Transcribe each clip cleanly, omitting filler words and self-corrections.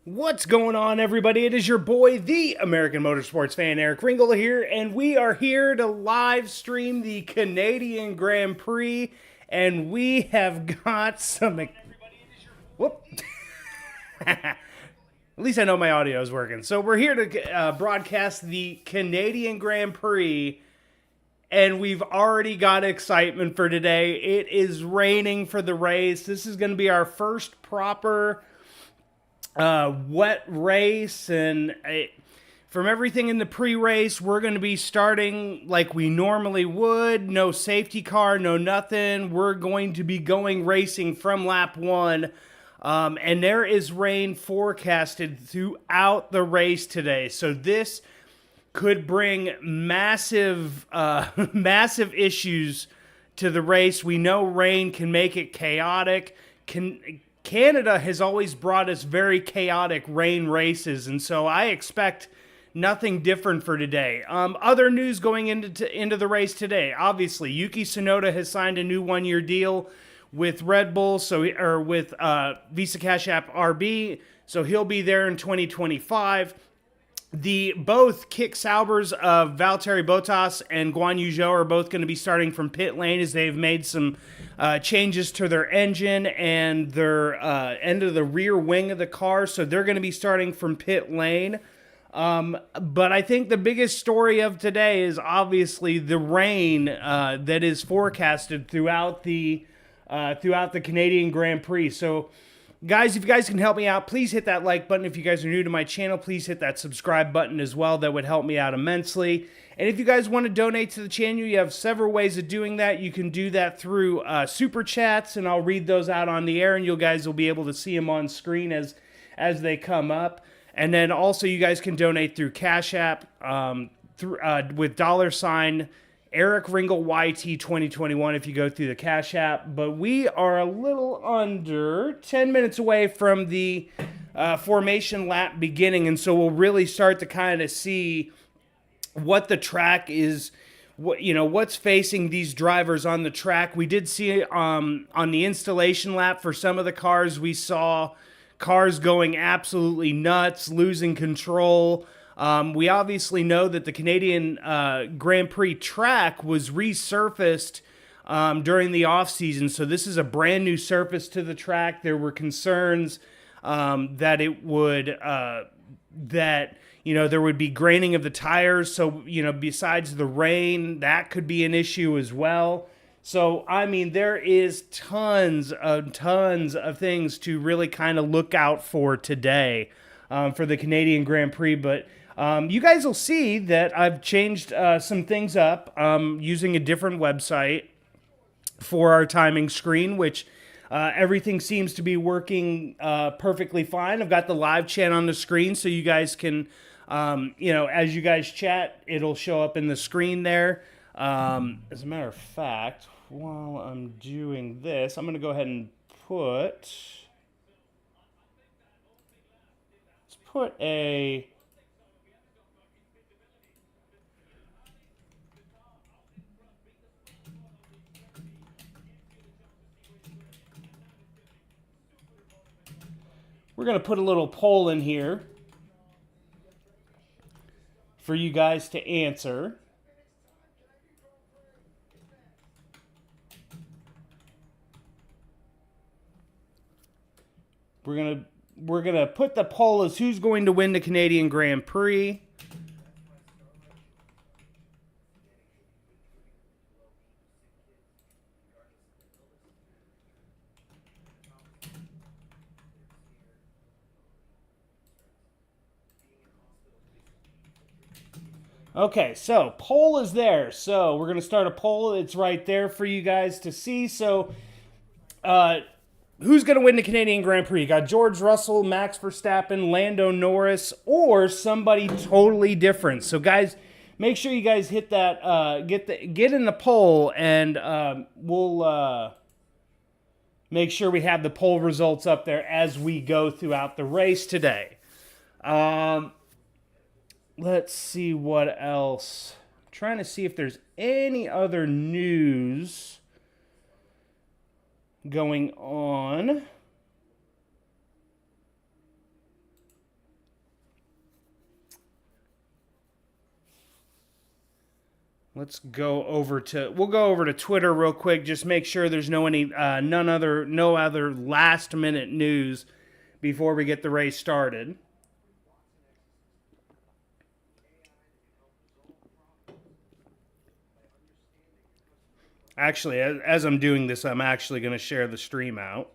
What's going on, everybody? It is your boy, the American Motorsports fan, Eric Ringel here, and we are here to live stream the Canadian Grand Prix, and we have got some... Whoop. At least I know my audio is working. So we're here to broadcast the Canadian Grand Prix, and we've already got excitement for today. It is raining for the race. This is going to be our first proper wet race, and from everything in the pre-race, we're going to be starting like we normally would. No safety car, no nothing. We're going to be going racing from lap one. And there is rain forecasted throughout the race today. So this could bring massive, massive issues to the race. We know rain can make it chaotic. Canada has always brought us very chaotic rain races, and so I expect nothing different for today. Other news going into the race today. Obviously, Yuki Tsunoda has signed a new one-year deal with Red Bull, with Visa Cash App RB, so he'll be there in 2025. Both Kick Saubers of Valtteri Bottas and Guan Yu Zhou are both going to be starting from pit lane as they've made some changes to their engine and their end of the rear wing of the car. So they're going to be starting from pit lane. But I think the biggest story of today is obviously the rain that is forecasted throughout the Canadian Grand Prix. So, guys, if you guys can help me out, please hit that like button. If you guys are new to my channel, please hit that subscribe button as well. That would help me out immensely. And if you guys want to donate to the channel, you have several ways of doing that. You can do that through super chats, and I'll read those out on the air, and you guys will be able to see them on screen as they come up. And then also you guys can donate through Cash App with $ Eric Ringel YT 2021 if you go through the Cash App. But we are a little under 10 minutes away from the formation lap beginning, and so we'll really start to kind of see what the track is, what's facing these drivers on the track. We did see on the installation lap for some of the cars, we saw cars going absolutely nuts, losing control. We obviously know that the Canadian Grand Prix track was resurfaced during the off-season, so this is a brand new surface to the track. There were concerns that it would there would be graining of the tires, so besides the rain, that could be an issue as well. So, I mean, there is tons of things to really kind of look out for today for the Canadian Grand Prix. But you guys will see that I've changed some things up using a different website for our timing screen, which everything seems to be working perfectly fine. I've got the live chat on the screen, so you guys can, as you guys chat, it'll show up in the screen there. As a matter of fact, while I'm doing this, I'm going to go ahead and let's put a... We're going to put a little poll in here for you guys to answer. We're gonna put the poll as who's going to win the Canadian Grand Prix. Okay, so poll is there. So we're gonna start a poll. It's right there for you guys to see. So, who's going to win the Canadian Grand Prix? You got George Russell, Max Verstappen, Lando Norris, or somebody totally different. So, guys, make sure you guys hit that, get in the poll, and we'll make sure we have the poll results up there as we go throughout the race today. Let's see what else. I'm trying to see if there's any other news going on. Let's go over to we'll go over to Twitter real quick. Just make sure there's no other last minute news before we get the race started. Actually, as I'm doing this, I'm actually going to share the stream out.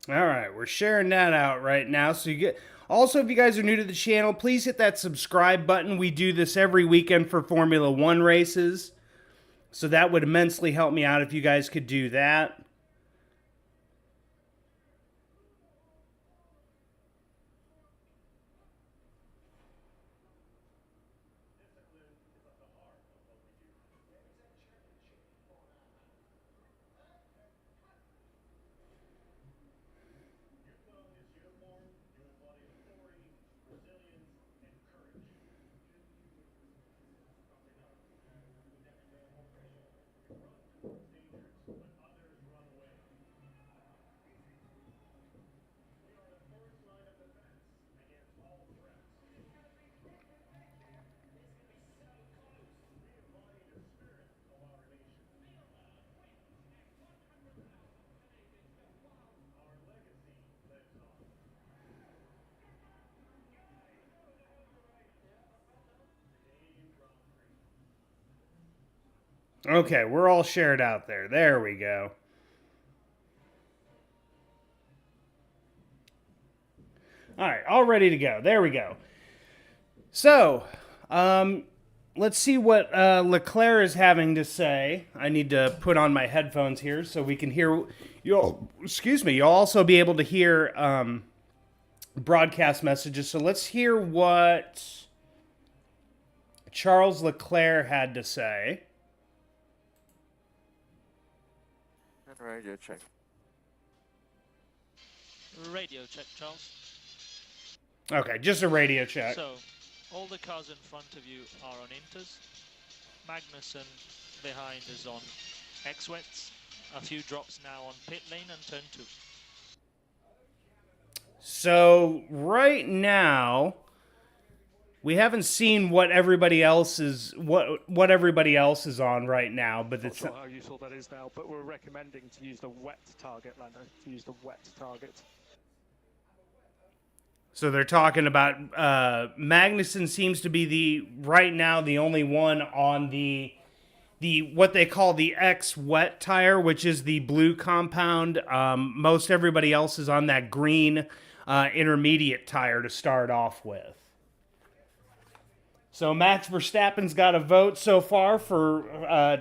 All right, we're sharing that out right now. So you get also, if you guys are new to the channel, please hit that subscribe button. We do this every weekend for Formula One races. So that would immensely help me out if you guys could do that. Okay, we're all shared out there. There we go. All right, all ready to go. There we go. So, let's see what Leclerc is having to say. I need to put on my headphones here so we can hear. Excuse me. You'll also be able to hear broadcast messages. So let's hear what Charles Leclerc had to say. Radio check. Radio check, Charles. Okay, just a radio check. So, all the cars in front of you are on inters. Magnussen behind is on X-Wets. A few drops now on pit lane and turn 2. So, right now, we haven't seen what everybody else is on right now, but Not sure how useful that is now, but we're recommending to use the wet target, Lando, to use the wet target. So they're talking about Magnussen seems to be right now the only one on the what they call the X wet tire, which is the blue compound. Most everybody else is on that green intermediate tire to start off with. So Max Verstappen's got a vote so far for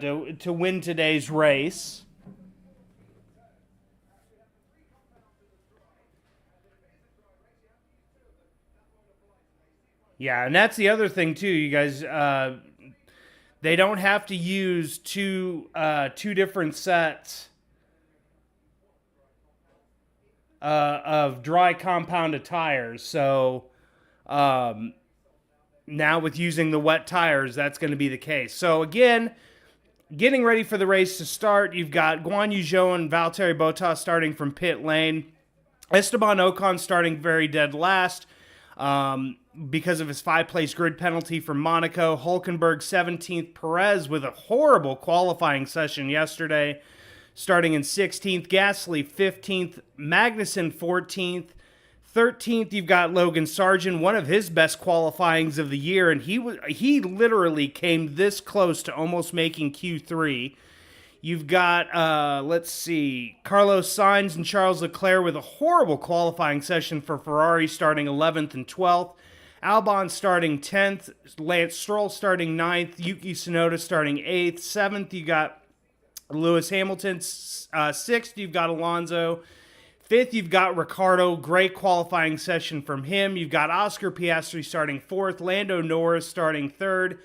to win today's race. Yeah, and that's the other thing too, you guys. They don't have to use two different sets of dry compounded tires. So now with using the wet tires, that's going to be the case. So again, getting ready for the race to start, you've got Guan Yu Zhou and Valtteri Bottas starting from pit lane. Esteban Ocon starting very dead last because of his 5-place grid penalty from Monaco. Hulkenberg 17th. Perez with a horrible qualifying session yesterday, starting in 16th. Gasly 15th. Magnussen 14th. 13th, you've got Logan Sargent, one of his best qualifyings of the year, and he literally came this close to almost making Q3. You've got, let's see, Carlos Sainz and Charles Leclerc with a horrible qualifying session for Ferrari, starting 11th and 12th. Albon starting 10th. Lance Stroll starting 9th. Yuki Tsunoda starting 8th. 7th, you got Lewis Hamilton. 6th, you've got Alonso. 5th, you've got Ricciardo. Great qualifying session from him. You've got Oscar Piastri starting 4th. Lando Norris starting 3rd.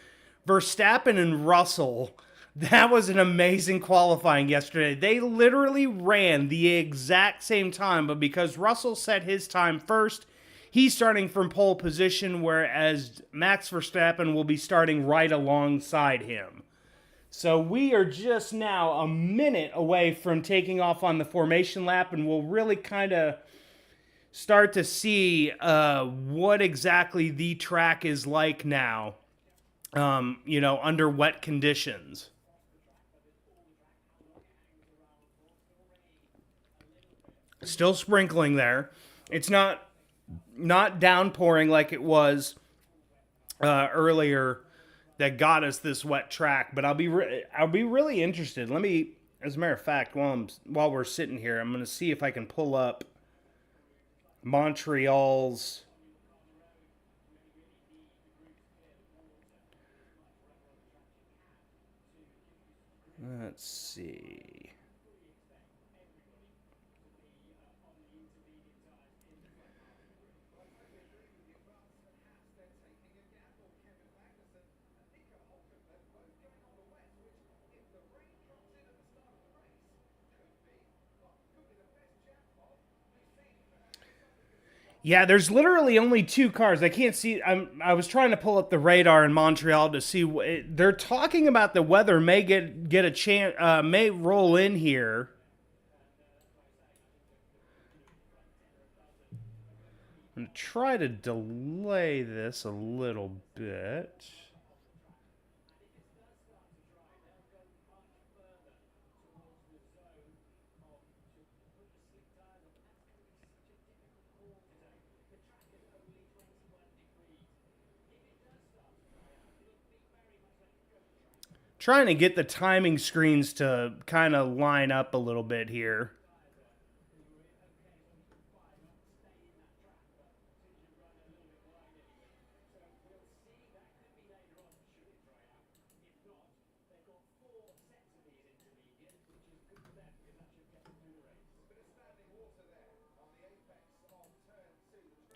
Verstappen and Russell. That was an amazing qualifying yesterday. They literally ran the exact same time, but because Russell set his time first, he's starting from pole position, whereas Max Verstappen will be starting right alongside him. So we are just now a minute away from taking off on the formation lap, and we'll really kind of start to see what exactly the track is like now, under wet conditions. Still sprinkling there. It's not downpouring like it was earlier that got us this wet track, but I'll be really interested. Let me, as a matter of fact, while we're sitting here, I'm going to see if I can pull up Montreal's let's see. Yeah, there's literally only 2 cars. I can't see. I was trying to pull up the radar in Montreal to see. They're talking about the weather may get a chance, may roll in here. I'm gonna try to delay this a little bit. Trying to get the timing screens to kind of line up a little bit here.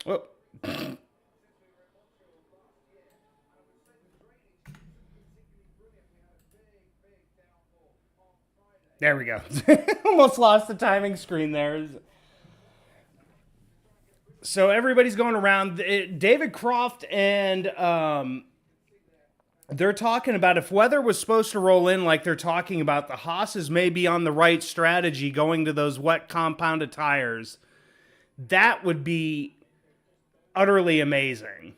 Oh. There we go. Almost lost the timing screen there. So everybody's going around. David Croft and they're talking about if weather was supposed to roll in like they're talking about, the Haas's may be on the right strategy going to those wet compounded tires. That would be utterly amazing.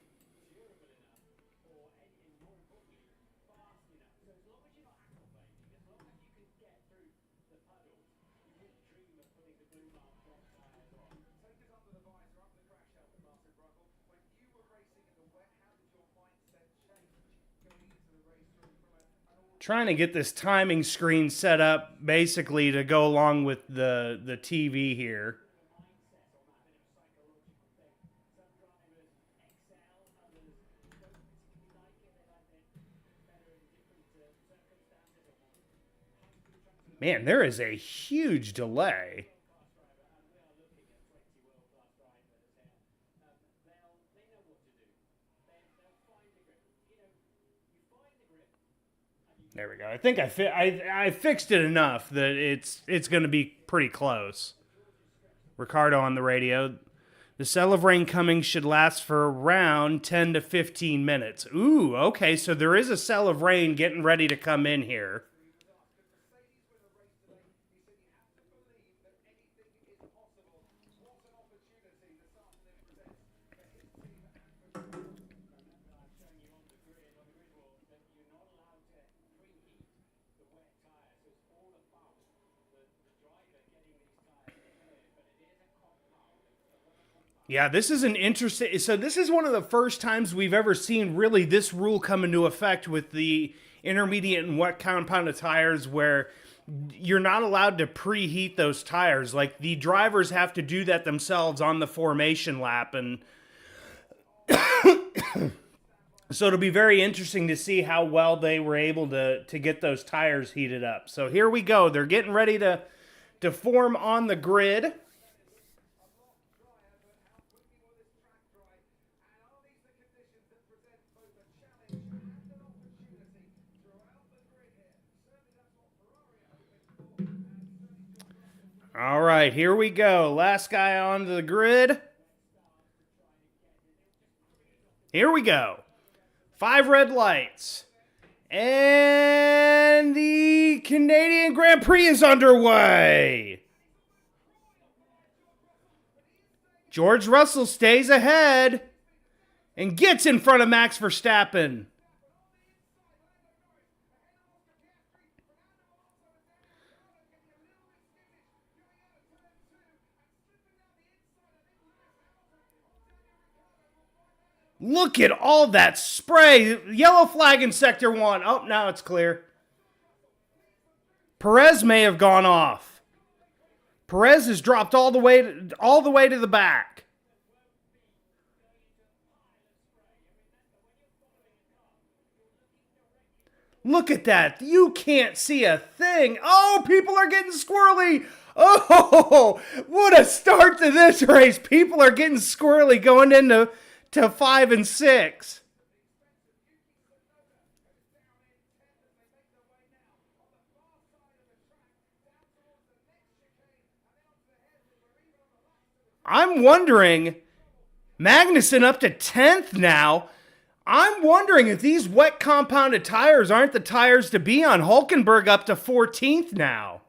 Trying to get this timing screen set up basically to go along with the TV here. Man, there is a huge delay. There we go. I think I fixed it enough that it's going to be pretty close. Ricardo on the radio. The cell of rain coming should last for around 10 to 15 minutes. Ooh, okay, so there is a cell of rain getting ready to come in here. Yeah, this is an interesting... So this is one of the first times we've ever seen really this rule come into effect with the intermediate and wet compounded tires where you're not allowed to preheat those tires. Like, the drivers have to do that themselves on the formation lap. And so it'll be very interesting to see how well they were able to get those tires heated up. So here we go. They're getting ready to form on the grid. All right, here we go. Last guy onto the grid. Here we go. 5 red lights. And the Canadian Grand Prix is underway. George Russell stays ahead and gets in front of Max Verstappen. Look at all that spray. Yellow flag in sector 1. Oh, now it's clear. Perez may have gone off. Perez has dropped all the way to the back. Look at that. You can't see a thing. Oh, people are getting squirrely. Oh, what a start to this race. People are getting squirrely going into 5 and 6. I'm wondering, Magnussen up to 10th now. I'm wondering if these wet compounded tires aren't the tires to be on. Hulkenberg up to 14th now.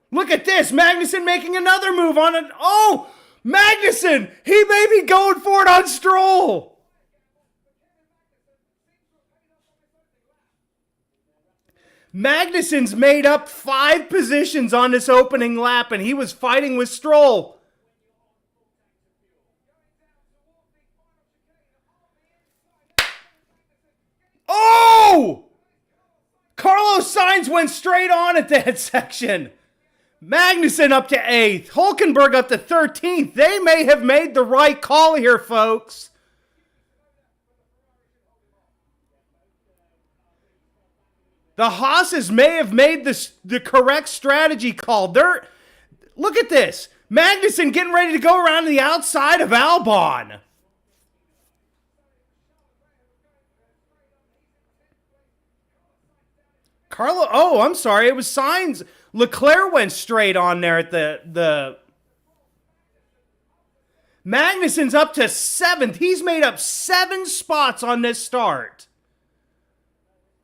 Look at this. Magnussen making another move on it. Oh! Magnussen! He may be going for it on Stroll! Magnussen's made up 5 positions on this opening lap, and he was fighting with Stroll. Oh! Carlos Sainz went straight on at that section. Magnussen up to 8th. Hulkenberg up to 13th. They may have made the right call here, folks. The Haas's may have made the correct strategy call. Look at this. Magnussen getting ready to go around to the outside of Albon. I'm sorry. It was Sainz. Leclerc went straight on there at the... Magnussen's up to 7th. He's made up 7 spots on this start.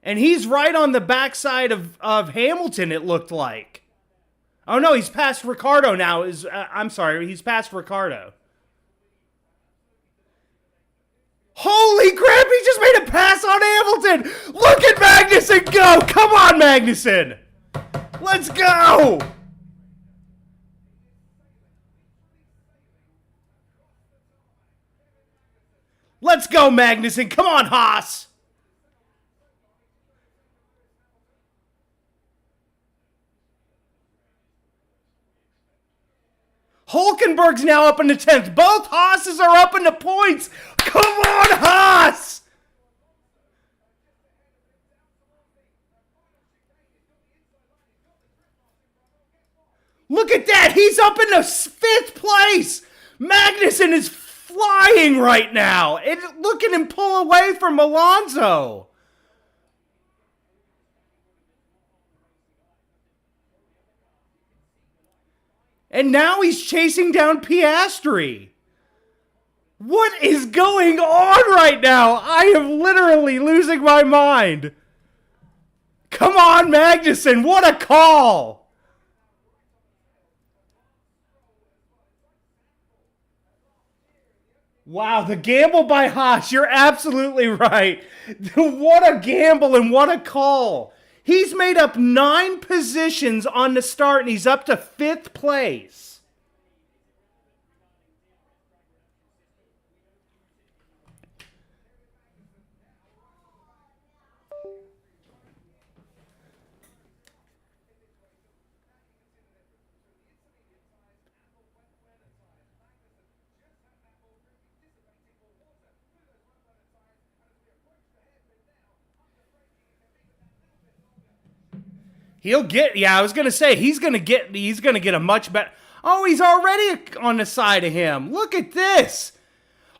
And he's right on the backside of Hamilton, it looked like. Oh, no, he's past Ricciardo now. I'm sorry, he's past Ricciardo. Holy crap, he just made a pass on Hamilton! Look at Magnussen go! Come on, Magnussen! Let's go! Let's go, Magnussen! Come on, Haas! Hulkenberg's now up in the 10th. Both Haas's are up in the points. Come on, Haas! Look at that. He's up in the 5th place. Magnussen is flying right now. Look at him pull away from Alonso. And now he's chasing down Piastri. What is going on right now? I am literally losing my mind. Come on, Magnussen. What a call. Wow, the gamble by Haas. You're absolutely right. What a gamble and what a call. He's made up 9 positions on the start, and he's up to 5th place. He'll get, yeah, I was going to say, he's going to get a much better, oh, he's already on the side of him. Look at this.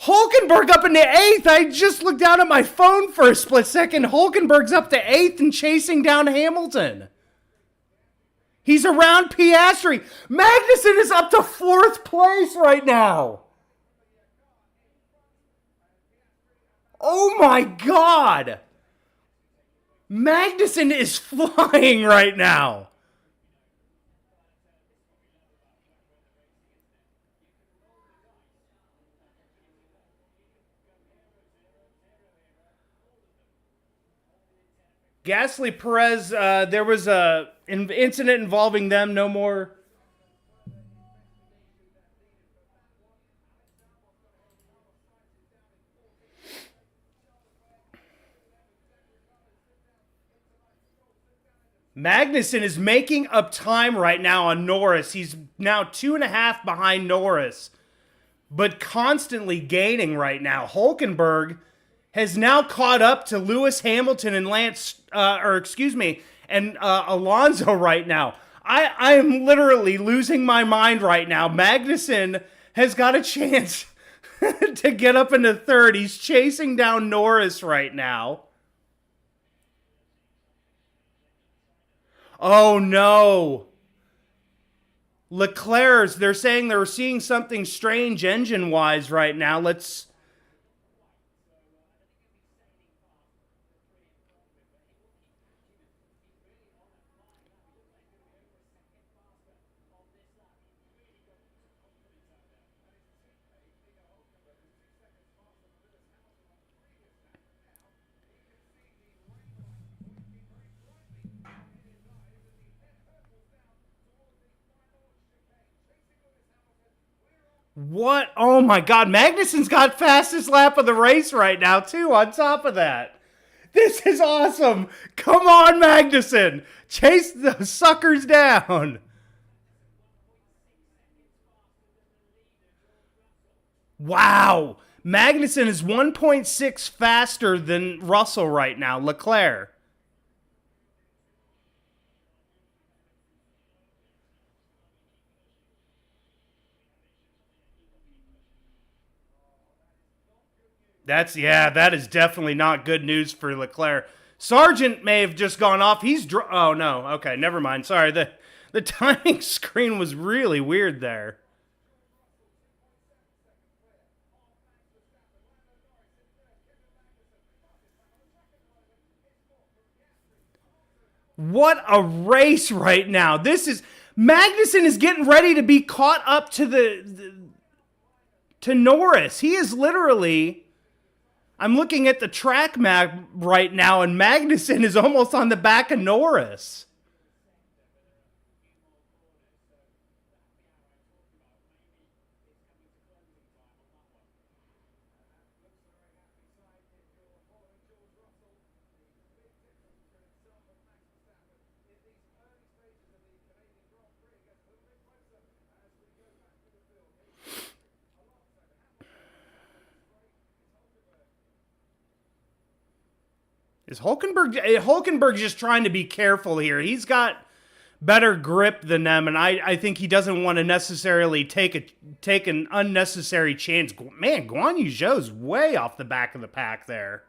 Hulkenberg up in the 8th. I just looked down at my phone for a split second. Hulkenberg's up to 8th and chasing down Hamilton. He's around Piastri. Magnussen is up to 4th place right now. Oh my God. Magnussen is flying right now. Gasly, Perez, there was an incident involving them. No more. Magnussen is making up time right now on Norris. He's now 2.5 behind Norris, but constantly gaining right now. Hulkenberg has now caught up to Lewis Hamilton and Alonso right now. I am literally losing my mind right now. Magnussen has got a chance to get up into 3rd. He's chasing down Norris right now. Oh no. Leclerc's, they're saying they're seeing something strange engine-wise right now. Let's... What? Oh my God. Magnussen's got fastest lap of the race right now, too, on top of that. This is awesome. Come on, Magnussen. Chase the suckers down. Wow. Magnussen is 1.6 faster than Russell right now, Leclerc. That is definitely not good news for Leclerc. Sargent may have just gone off. Oh no, okay, never mind. Sorry, the timing screen was really weird there. What a race right now. Magnussen is getting ready to be caught up to to Norris. He is literally... I'm looking at the track map right now, and Magnussen is almost on the back of Norris. Is Hulkenberg just trying to be careful here? He's got better grip than them, and I think he doesn't want to necessarily take an unnecessary chance. Man, Guan Yu Zhou's way off the back of the pack there.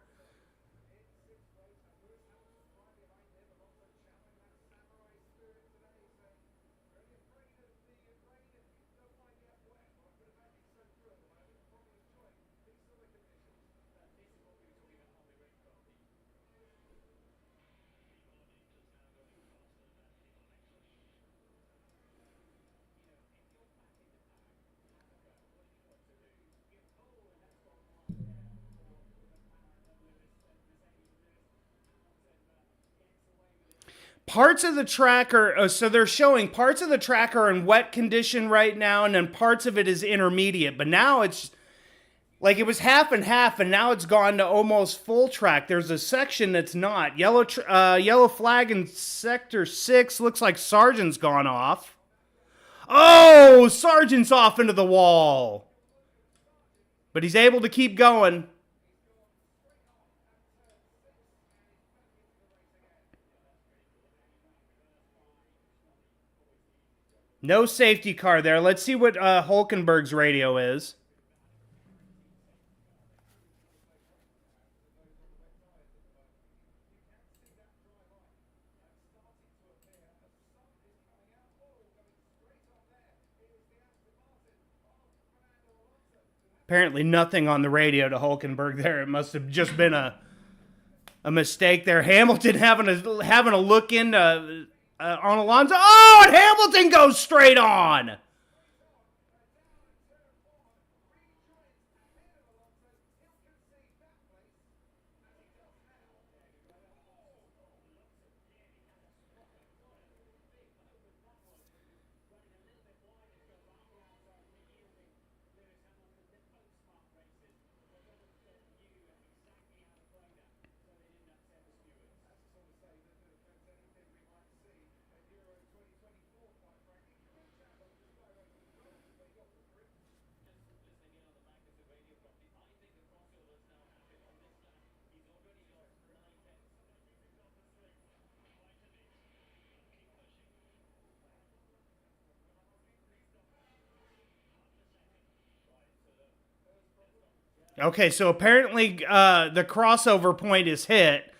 Parts of the track are, so they're showing parts of the track are in wet condition right now, and then parts of it is intermediate. But now it's like it was half and half, and now it's gone to almost full track. There's a section that's not. Yellow flag in sector 6. Looks like Sargent's gone off. Oh, Sargent's off into the wall. But he's able to keep going. No safety car there. Let's see what Hulkenberg's radio is. Apparently nothing on the radio to Hulkenberg there. It must have just been a mistake there. Hamilton having a look into on Alonso. Oh, and Hamilton goes straight on. Okay, so apparently the crossover point is hit.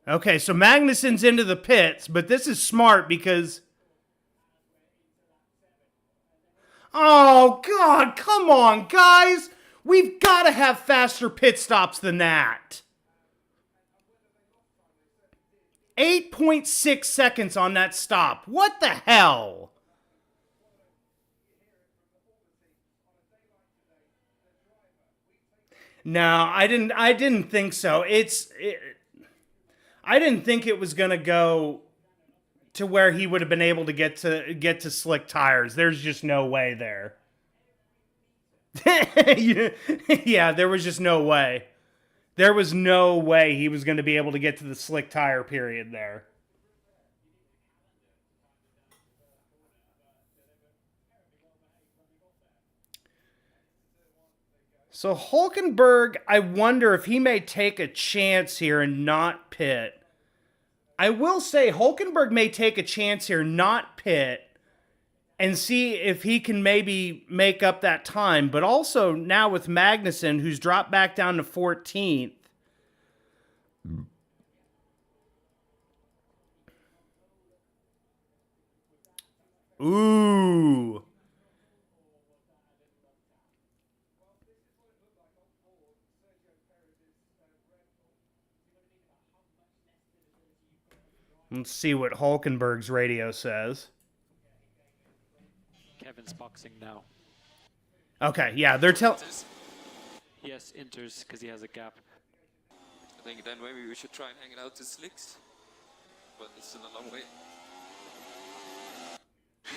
Okay, so Magnussen's into the pits, but this is smart because... Oh, God, come on, guys! We've got to have faster pit stops than that. 8.6 seconds on that stop. What the hell? No, I didn't think so. I didn't think it was going to go to where he would have been able to get to slick tires. There's just no way there. Yeah, there was just no way. There was no way he was going to be able to get to the slick tire period there. So Hulkenberg, I wonder if he may take a chance here and not pit. I will say Hulkenberg may take a chance here, not pit, and see if he can maybe make up that time. But also now with Magnussen, who's dropped back down to 14th. Ooh. Let's see what Hulkenberg's radio says. Kevin's boxing now. Okay, yeah, they're telling... Yes, enters because he has a gap. I think then maybe we should try and hang it out to slicks. But it's still a long way.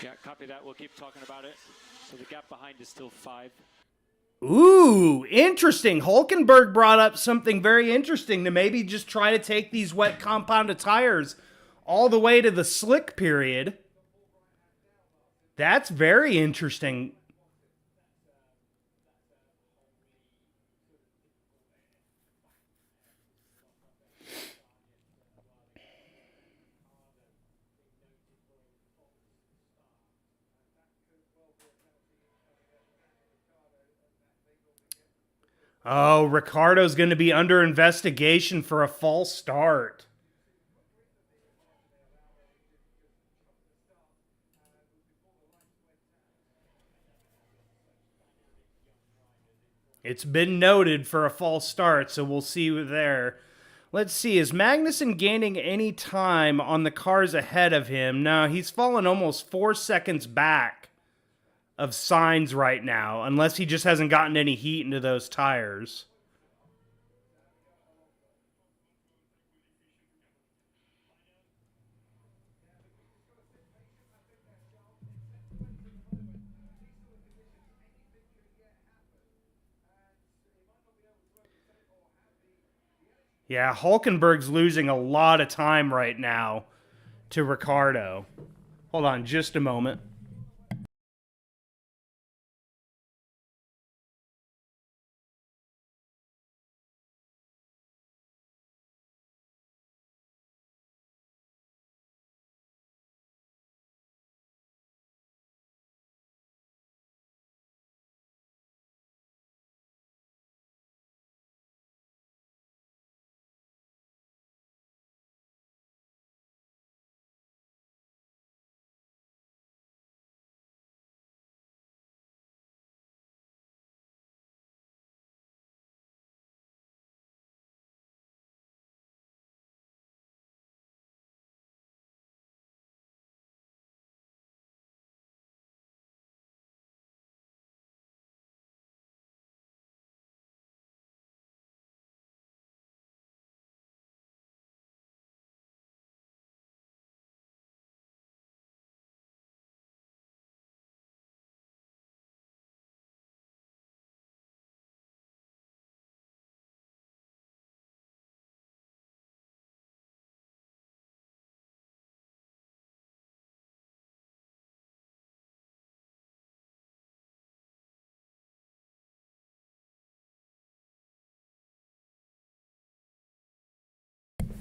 Yeah, copy that. We'll keep talking about it. So the gap behind is still 5. Ooh, interesting. Hulkenberg brought up something very interesting to maybe just try to take these wet compounded tires all the way to the slick period. That's very interesting. Oh, Ricardo's going to be under investigation for a false start. It's been noted for a false start, so we'll see there. Let's see, is Magnussen gaining any time on the cars ahead of him? No, he's fallen almost 4 seconds back of Sainz right now, unless he just hasn't gotten any heat into those tires. Yeah, Hulkenberg's losing a lot of time right now to Ricciardo. Hold on just a moment.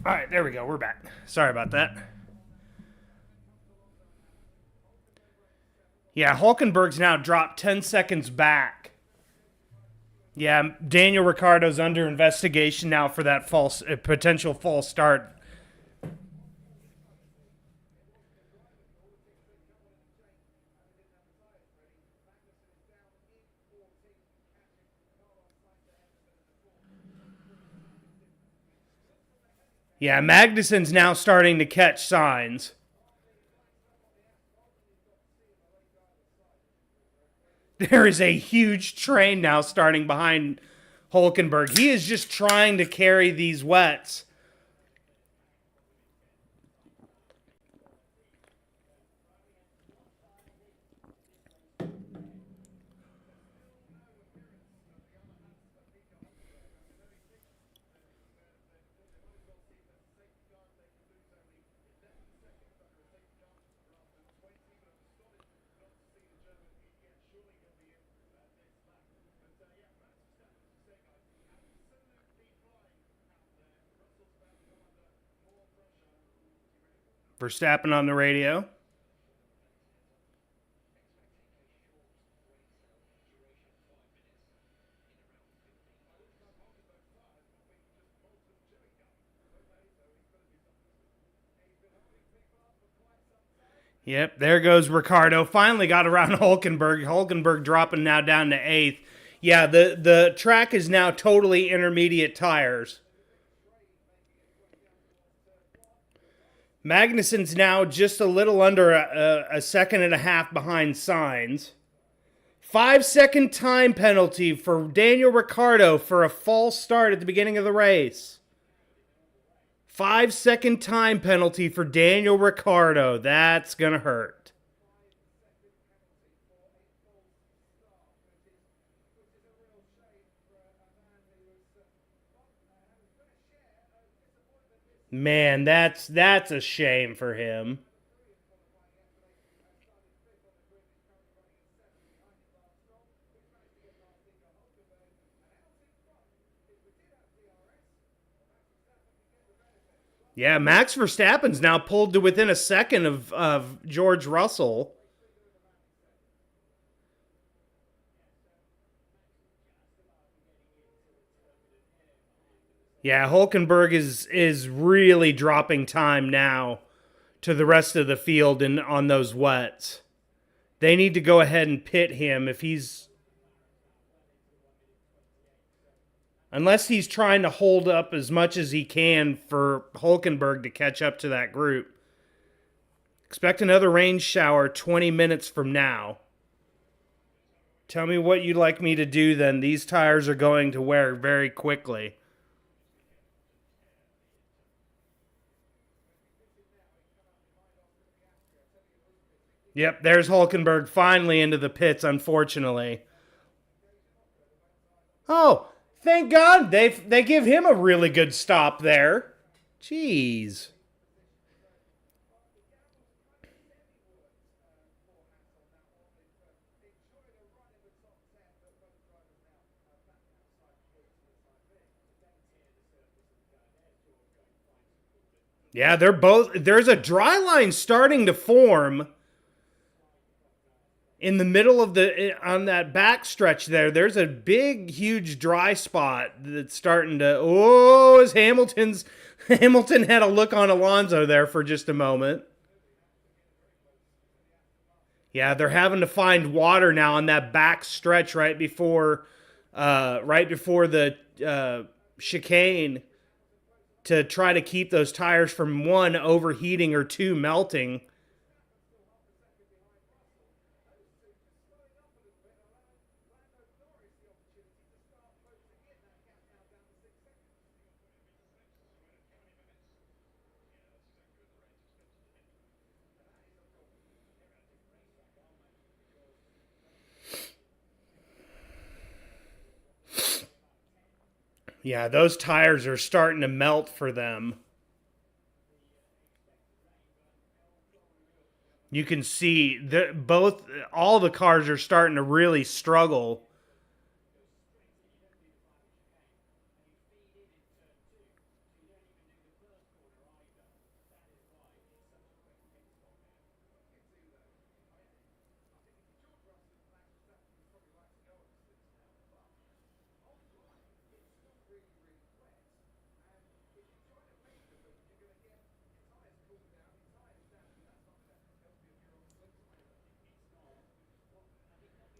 All right, there we go. We're back. Sorry about that. Yeah, Hulkenberg's now dropped 10 seconds back. Yeah, Daniel Ricciardo's under investigation now for that potential false start. Yeah, Magnussen's now starting to catch signs. There is a huge train now starting behind Hulkenberg. He is just trying to carry these wets. Verstappen on the radio. Yep, there goes Ricciardo. Finally got around Hulkenberg. Hulkenberg dropping now down to 8th. Yeah, the track is now totally intermediate tires. Magnussen's now just a little under a second and a half behind Sainz. 5-second time penalty for Daniel Ricciardo for a false start at the beginning of the race. 5-second time penalty for Daniel Ricciardo. That's going to hurt. Man, that's a shame for him. Yeah, Max Verstappen's now pulled to within a second of George Russell. Yeah, Hulkenberg is really dropping time now to the rest of the field and on those wets. They need to go ahead and pit him if he's... Unless he's trying to hold up as much as he can for Hulkenberg to catch up to that group. Expect another rain shower 20 minutes from now. Tell me what you'd like me to do then. These tires are going to wear very quickly. Yep, there's Hulkenberg finally into the pits, unfortunately. Oh, Thank God they give him a really good stop there. Jeez. Yeah, they're both. There's a dry line starting to form in the middle of on that back stretch there. There's a big, huge dry spot that's starting to. Oh, as Hamilton had a look on Alonso there for just a moment. Yeah, they're having to find water now on that back stretch right before the chicane, to try to keep those tires from, one, overheating, or two, melting. Yeah, those tires are starting to melt for them. You can see that all the cars are starting to really struggle.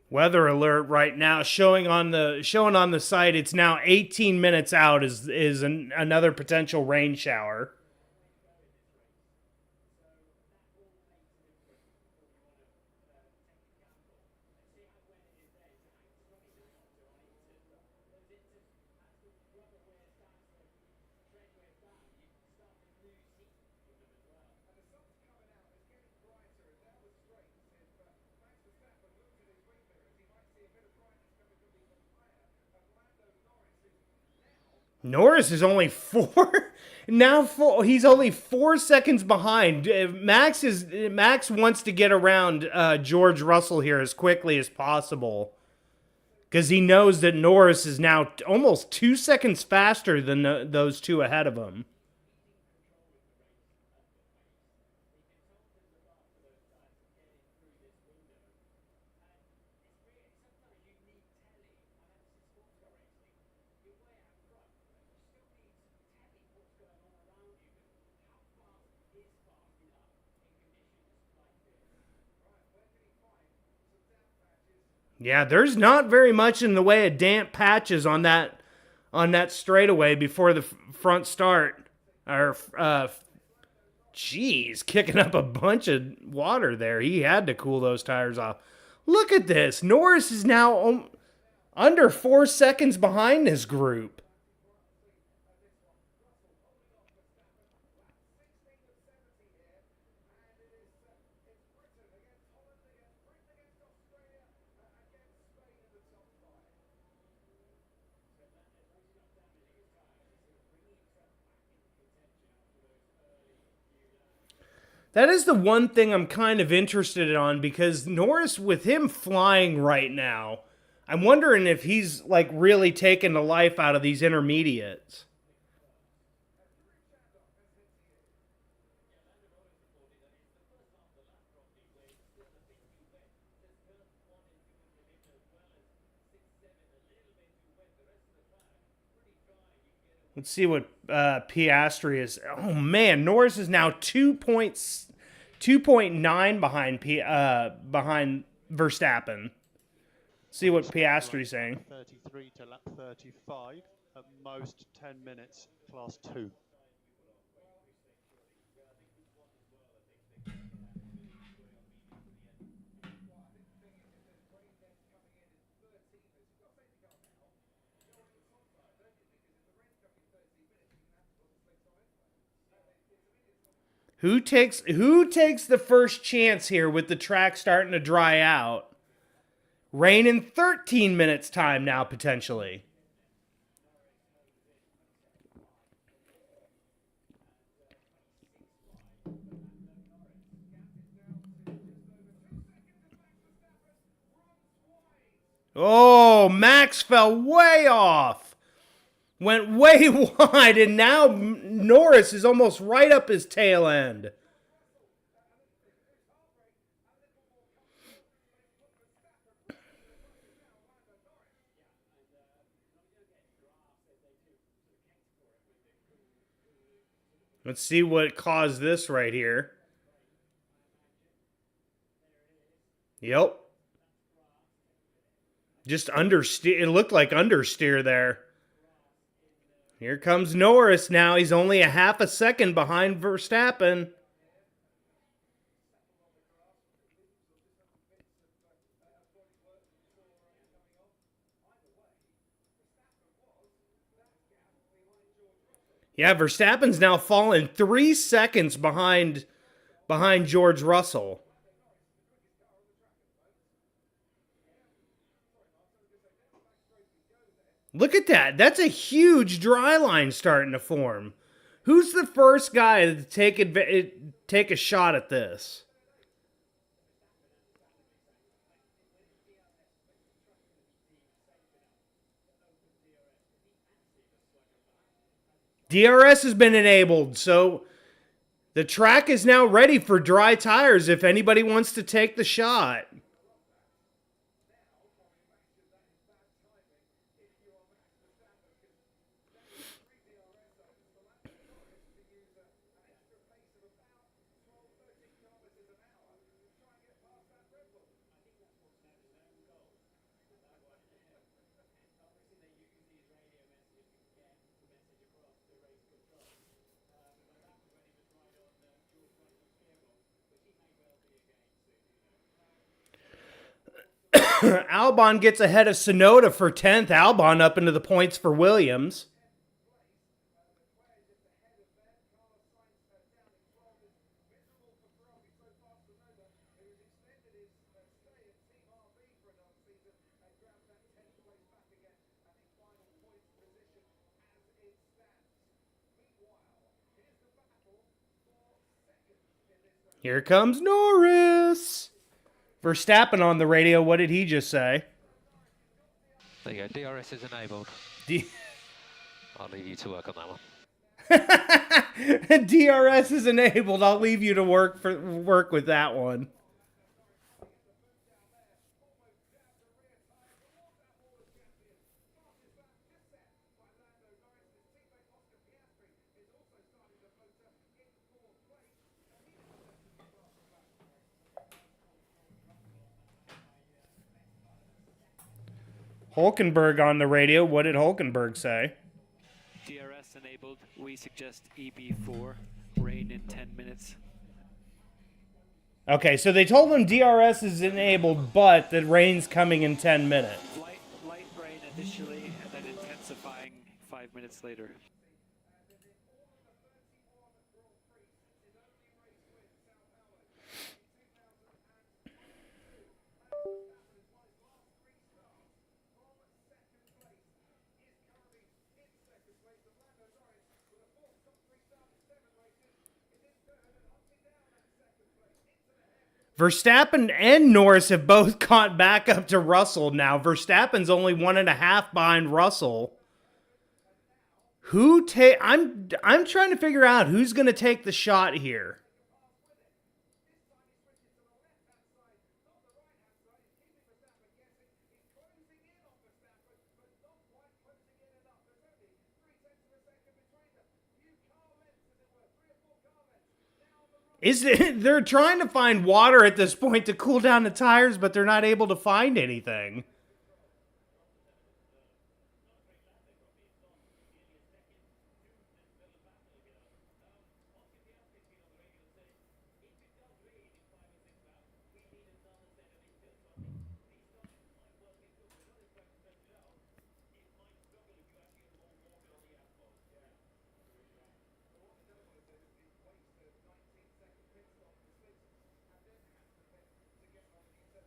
Weather alert right now showing on the site. It's now 18 minutes out is another potential rain shower. Norris is only he's only 4 seconds behind. Max wants to get around George Russell here as quickly as possible, because he knows that Norris is now almost 2 seconds faster than those two ahead of him. Yeah, there's not very much in the way of damp patches on that straightaway before the front start. Kicking up a bunch of water there. He had to cool those tires off. Look at this. Norris is now under 4 seconds behind his group. That is the one thing I'm kind of interested on, because Norris, with him flying right now, I'm wondering if he's like really taking the life out of these intermediates. Let's see what Piastri is. Oh man, Norris is now 2.9 behind Verstappen. See what Piastri's saying. 33 to lap 35, at most 10 minutes, class 2. Who takes the first chance here with the track starting to dry out? Rain in 13 minutes time now, potentially. Oh, Max fell way off. Went way wide, and now Norris is almost right up his tail end. Let's see what caused this right here. Yep. Just understeer. It looked like understeer there. Here comes Norris now. He's only a half a second behind Verstappen. Yeah, Verstappen's now fallen 3 seconds behind George Russell. Look at that. That's a huge dry line starting to form. Who's the first guy to take a shot at this? DRS has been enabled, so the track is now ready for dry tires if anybody wants to take the shot. Albon gets ahead of Tsunoda for 10th. Albon up into the points for Williams. Here comes Norris. Verstappen on the radio. What did he just say? There you go. DRS is enabled. I'll leave you to work on that one. DRS is enabled. I'll leave you to work with that one. Hulkenberg on the radio. What did Hulkenberg say? DRS enabled. We suggest EB4. Rain in 10 minutes. Okay, so they told him DRS is enabled, but the rain's coming in 10 minutes. Light rain initially, and then intensifying 5 minutes later. Verstappen and Norris have both caught back up to Russell now. Verstappen's only 1.5 behind Russell. I'm trying to figure out who's going to take the shot here. They're trying to find water at this point to cool down the tires, but they're not able to find anything.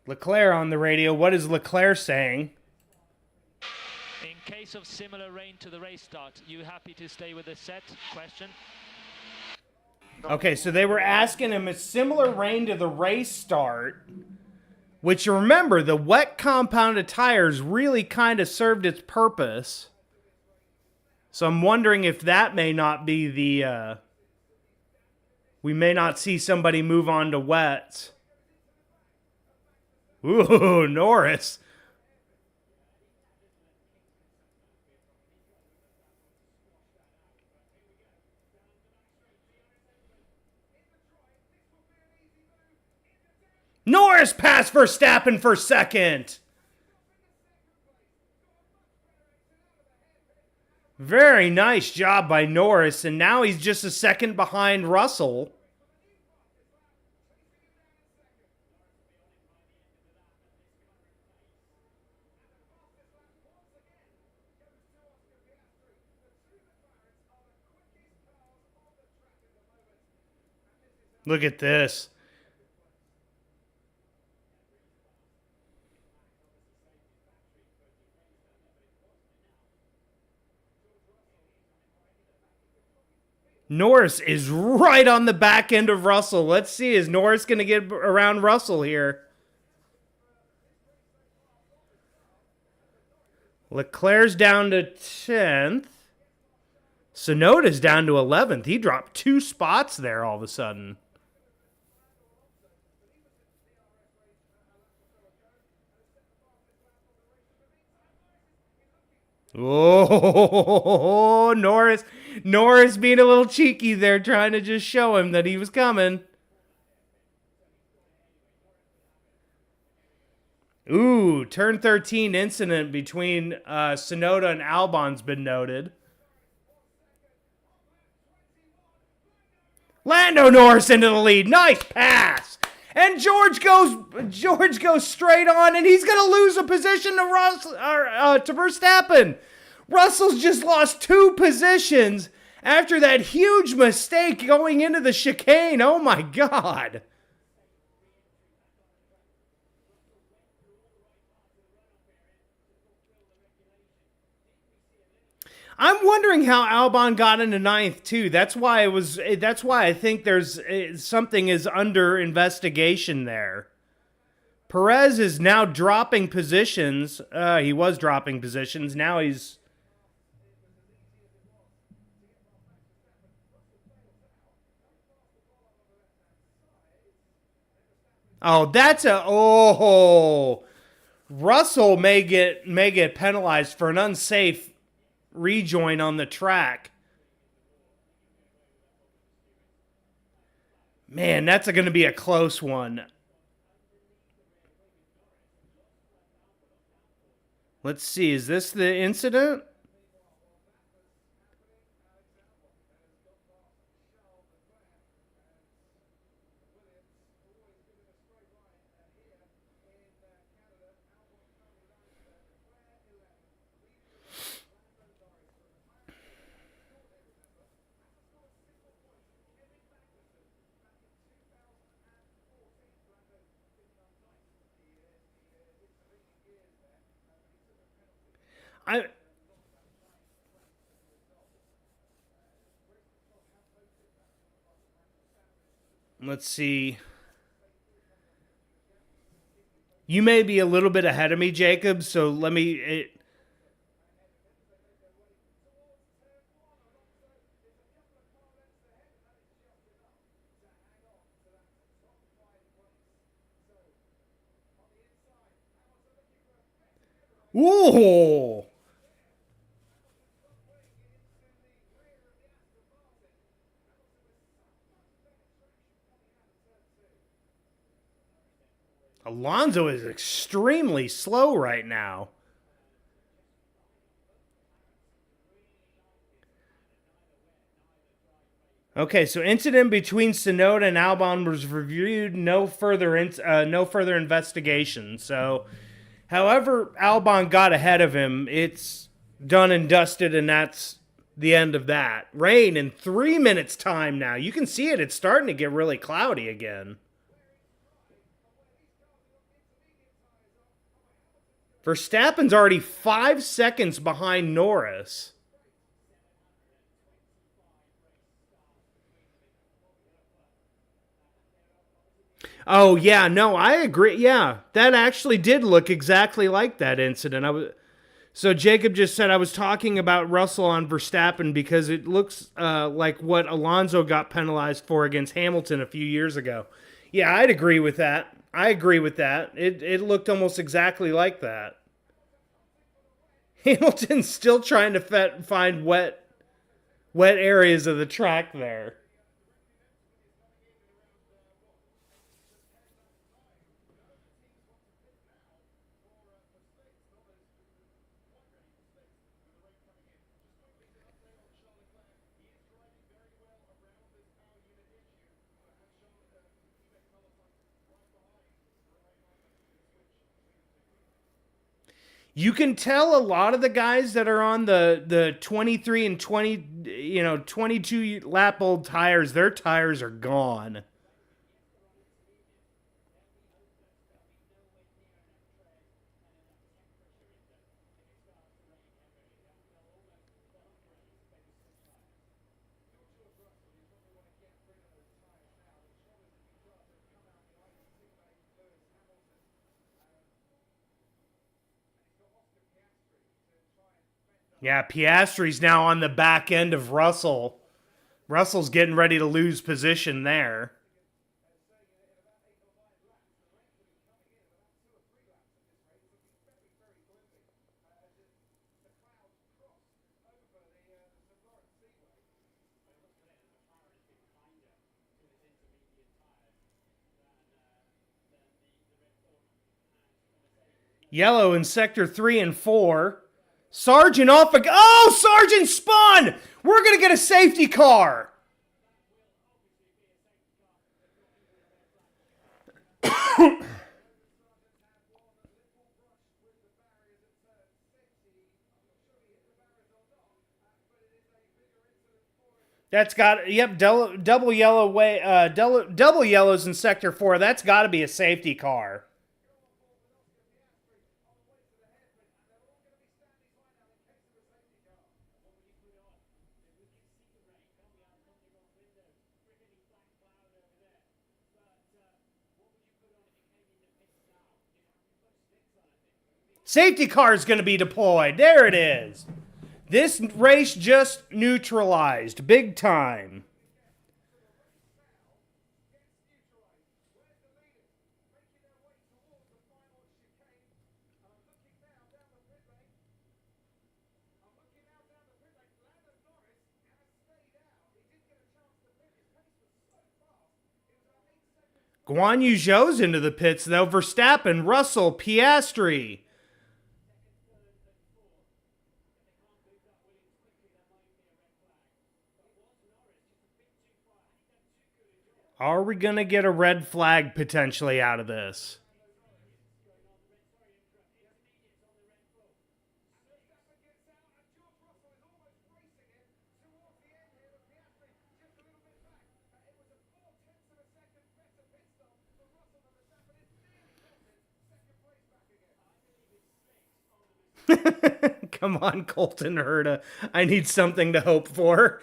Leclerc on the radio. What is Leclerc saying? In case of similar rain to the race start, you happy to stay with the set? Question. Okay, so they were asking him a similar rain to the race start. Which, remember, the wet compounded tires really kind of served its purpose. So I'm wondering if that may not be the... we may not see somebody move on to wets. Ooh, Norris. Norris passed Verstappen for second. Very nice job by Norris, and now he's just a second behind Russell. Look at this. Norris is right on the back end of Russell. Let's see, is Norris going to get around Russell here? Leclerc's down to 10th. Tsunoda's down to 11th. He dropped 2 spots there all of a sudden. Oh, Norris being a little cheeky there, trying to just show him that he was coming. Ooh, turn 13 incident between Tsunoda and Albon's been noted. Lando Norris into the lead. Nice pass. And George goes straight on, and he's going to lose a position to Verstappen. Russell's just lost 2 positions after that huge mistake going into the chicane. Oh, my God. I'm wondering how Albon got into 9th too. That's why I think there's something is under investigation there. Perez is now dropping positions. He was dropping positions. Now he's... Oh, that's a... Oh! Russell may get penalized for an unsafe rejoin on the track. Man, that's going to be a close one. Let's see, is this the incident? Let's see. You may be a little bit ahead of me, Jacob, so let me... Ooh! Alonso is extremely slow right now. Okay, so incident between Tsunoda and Albon was reviewed. No further investigation. So, however Albon got ahead of him, it's done and dusted, and that's the end of that. Rain in 3 minutes time now. You can see it. It's starting to get really cloudy again. Verstappen's already 5 seconds behind Norris. Oh yeah, no, I agree. Yeah, that actually did look exactly like that incident. So Jacob just said I was talking about Russell on Verstappen because it looks like what Alonso got penalized for against Hamilton a few years ago. Yeah, I'd agree with that. I agree with that. It looked almost exactly like that. Hamilton's still trying to find wet areas of the track there. You can tell a lot of the guys that are on the 23 and 20, 22 lap old tires, their tires are gone. Yeah, Piastri's now on the back end of Russell. Russell's getting ready to lose position there. Yellow in sector 3 and 4. Sargent off. Oh, Sargent spun! We're going to get a safety car. That's got, yep, double yellow double yellows in sector 4. That's got to be a safety car. Safety car is going to be deployed. There it is. This race just neutralized. Big time. Guan Yu Zhou's into the pits, though. Verstappen, Russell, Piastri. Are we going to get a red flag potentially out of this? Come on, Colton Herta. I need something to hope for.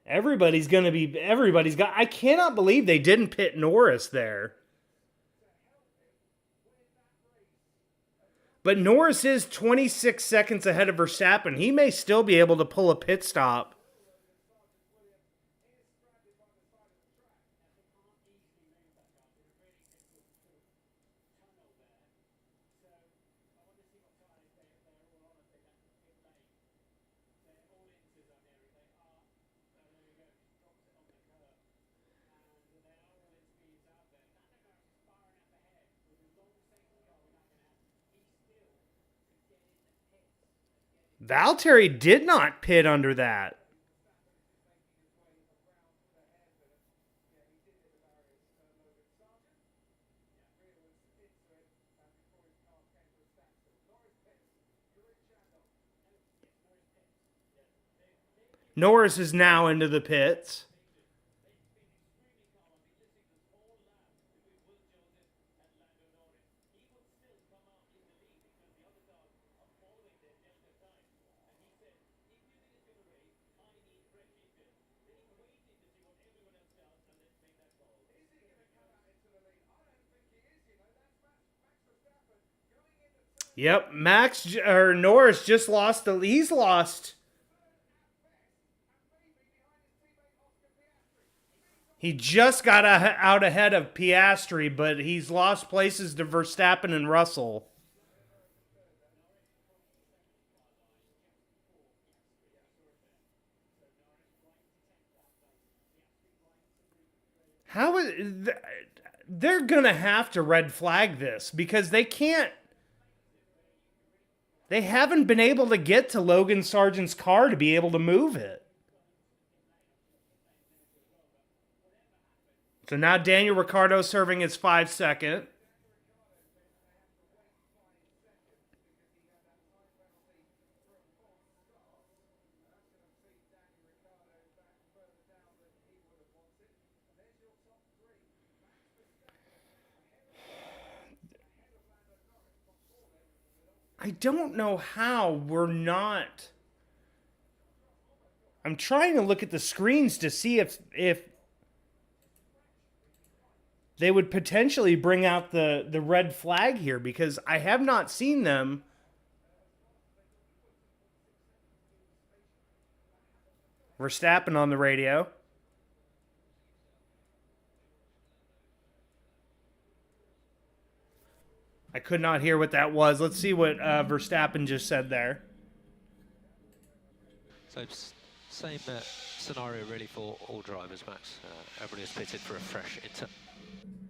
Everybody's got, I cannot believe they didn't pit Norris there. But Norris is 26 seconds ahead of Verstappen. He may still be able to pull a pit stop. Valtteri did not pit under that. Norris is now into the pits. Yep, Norris just lost. He's lost. He just got out ahead of Piastri, but he's lost places to Verstappen and Russell. How is they're gonna have to red flag this because they can't. They haven't been able to get to Logan Sargent's car to be able to move it. So now Daniel Ricciardo serving his 5-second. I don't know how we're not. I'm trying to look at the screens to see if they would potentially bring out the red flag here because I have not seen them. Verstappen on the radio. I could not hear what that was. Let's see what Verstappen just said there. So same scenario really for all drivers, Max. Everybody is pitted for a fresh inter.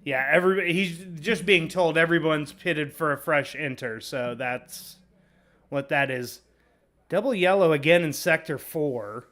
Yeah, he's just being told everyone's pitted for a fresh enter, so that's what that is. Double yellow again in Sector 4.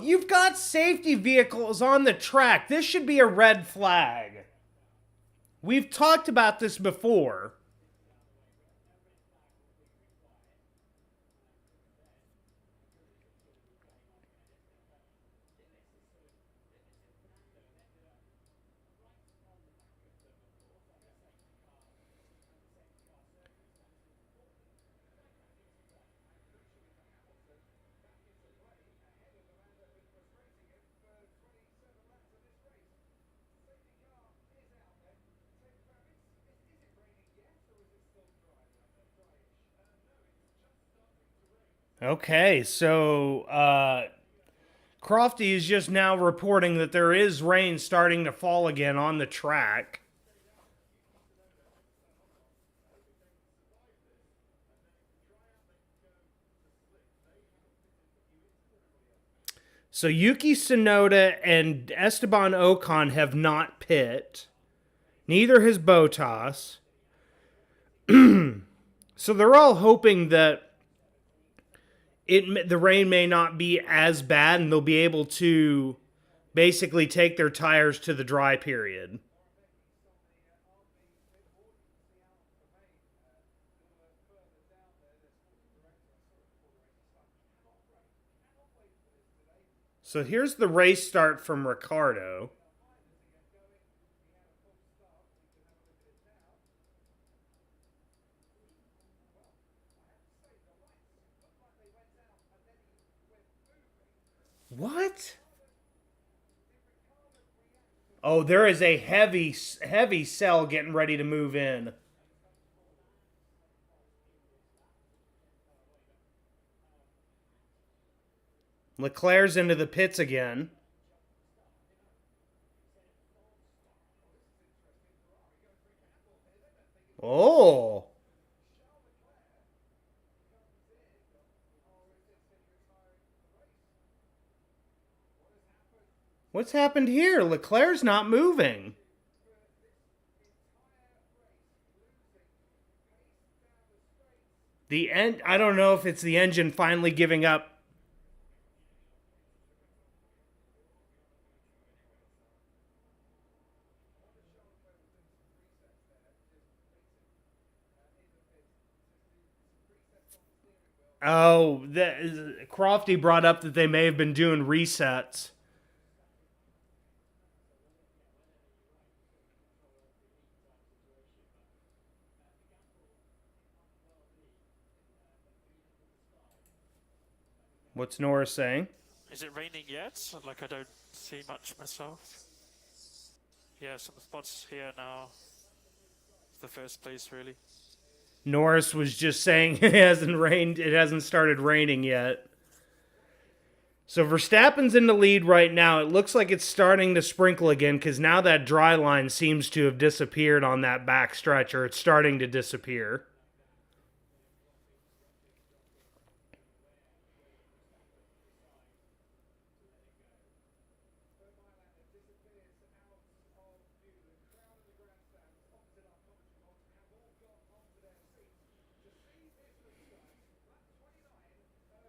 You've got safety vehicles on the track. This should be a red flag. We've talked about this before. Okay, so Crofty is just now reporting that there is rain starting to fall again on the track. So Yuki Tsunoda and Esteban Ocon have not pit. Neither has Bottas. So they're all hoping that the rain may not be as bad and they'll be able to basically take their tires to the dry period. So here's the race start from Ricciardo. What? Oh, there is a heavy cell getting ready to move in. Leclerc's into the pits again. Oh. What's happened here? Leclerc's not moving. I don't know if it's the engine finally giving up. Oh, Crofty brought up that they may have been doing resets. What's Norris saying? Is it raining yet? Like, I don't see much myself. Yeah, some spots here now. It's the first place, really. Norris was just saying it hasn't rained. It hasn't started raining yet. So Verstappen's in the lead right now. It looks like it's starting to sprinkle again because now that dry line seems to have disappeared on that back stretch, or it's starting to disappear.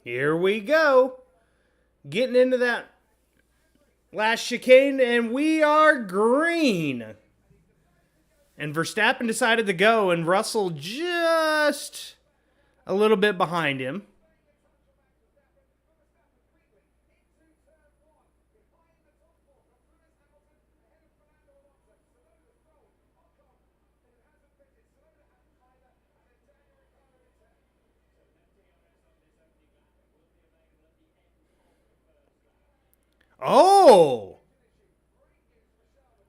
Here we go. Getting into that last chicane, and we are green. And Verstappen decided to go, and Russell just a little bit behind him. Oh!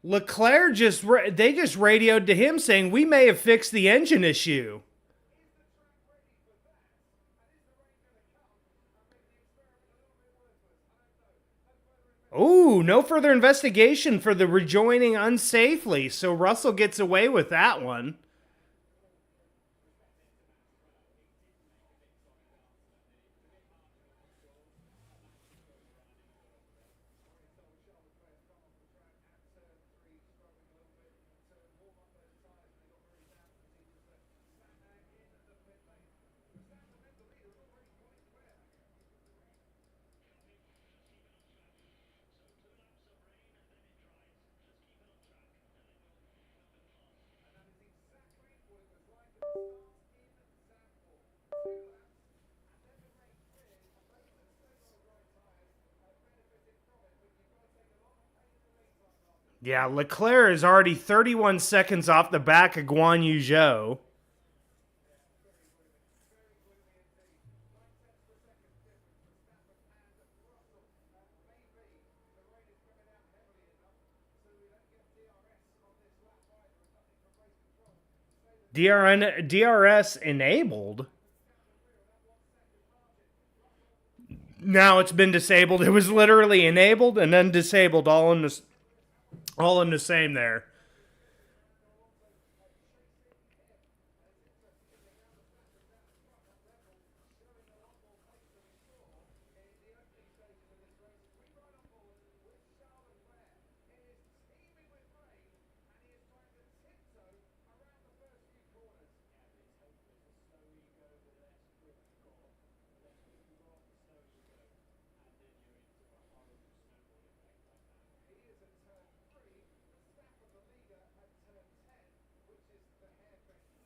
Leclerc they just radioed to him saying we may have fixed the engine issue. Oh, no further investigation for the rejoining unsafely, so Russell gets away with that one. Yeah, Leclerc is already 31 seconds off the back of Guan Yu Zhou. DRS enabled? Now it's been disabled. It was literally enabled and then disabled all in the same there.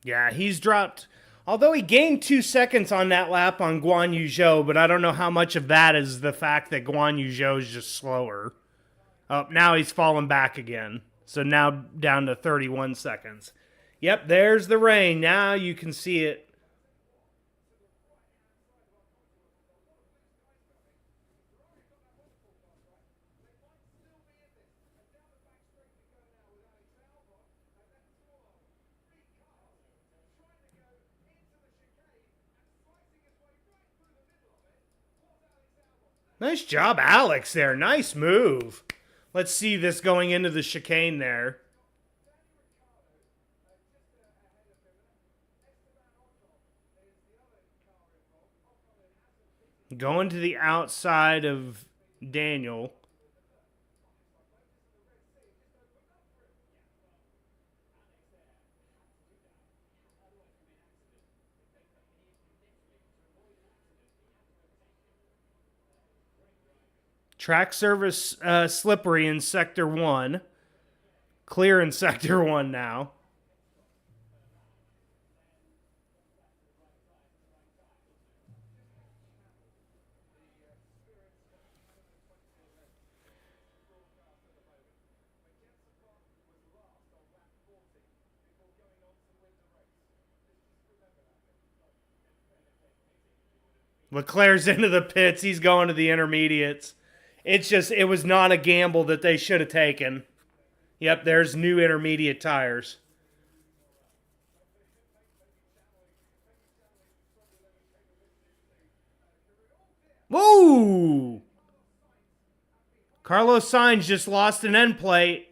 Yeah, he's dropped. Although he gained 2 seconds on that lap on Guan Yu Zhou, but I don't know how much of that is the fact that Guan Yu Zhou is just slower. Oh, now he's fallen back again. So now down to 31 seconds. Yep, there's the rain. Now you can see it. Nice job, Alex, there. Nice move. Let's see this going into the chicane there. Going to the outside of Daniel. Track surface slippery in Sector 1. Clear in Sector 1 now. Leclerc's into the pits. He's going to the intermediates. It was not a gamble that they should have taken. Yep, there's new intermediate tires. Woo! Carlos Sainz just lost an end plate.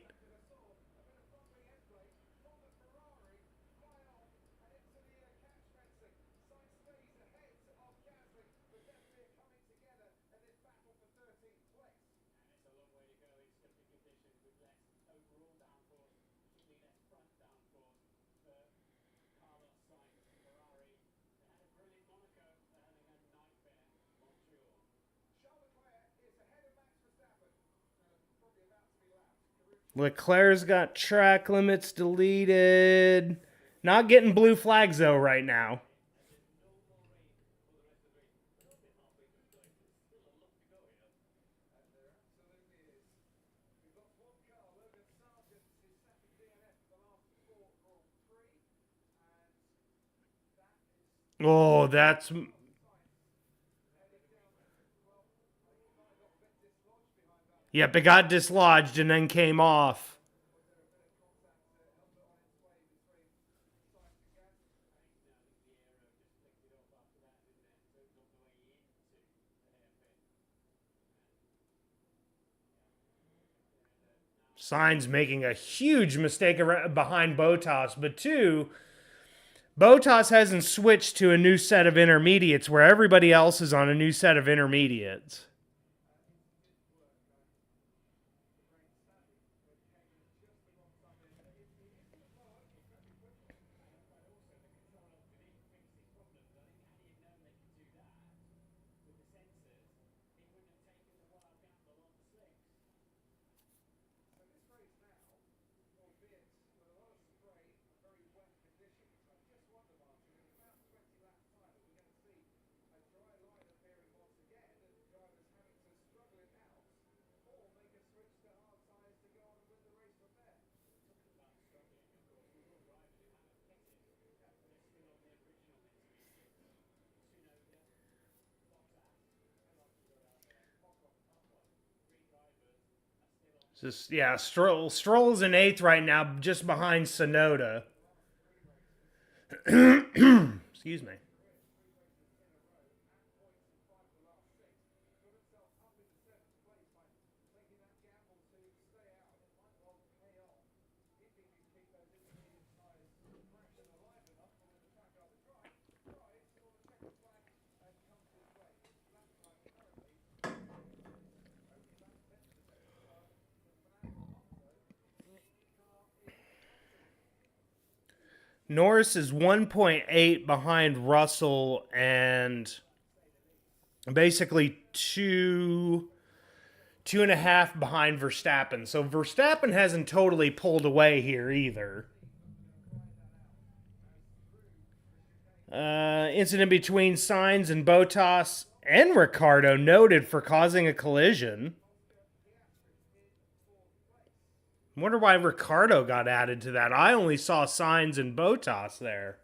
Leclerc's got track limits deleted. Not getting blue flags, though, right now. Oh, that's... Yep, it got dislodged and then came off. Sainz making a huge mistake behind Bottas, but two, Bottas hasn't switched to a new set of intermediates where everybody else is on a new set of intermediates. Just, yeah, Stroll's in 8th right now, just behind Sonoda. Excuse me. Norris is 1.8 behind Russell and basically 2.5 behind Verstappen. So Verstappen hasn't totally pulled away here either. Incident between Sainz and Bottas and Ricciardo noted for causing a collision. Wonder why Ricciardo got added to that. I only saw Sainz and Bottas there.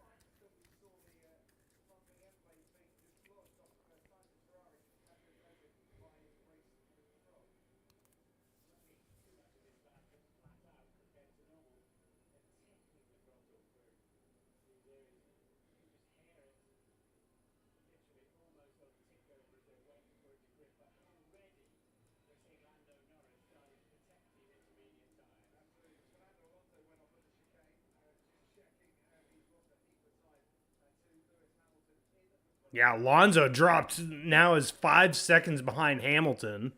Yeah, Alonso dropped now is 5 seconds behind Hamilton.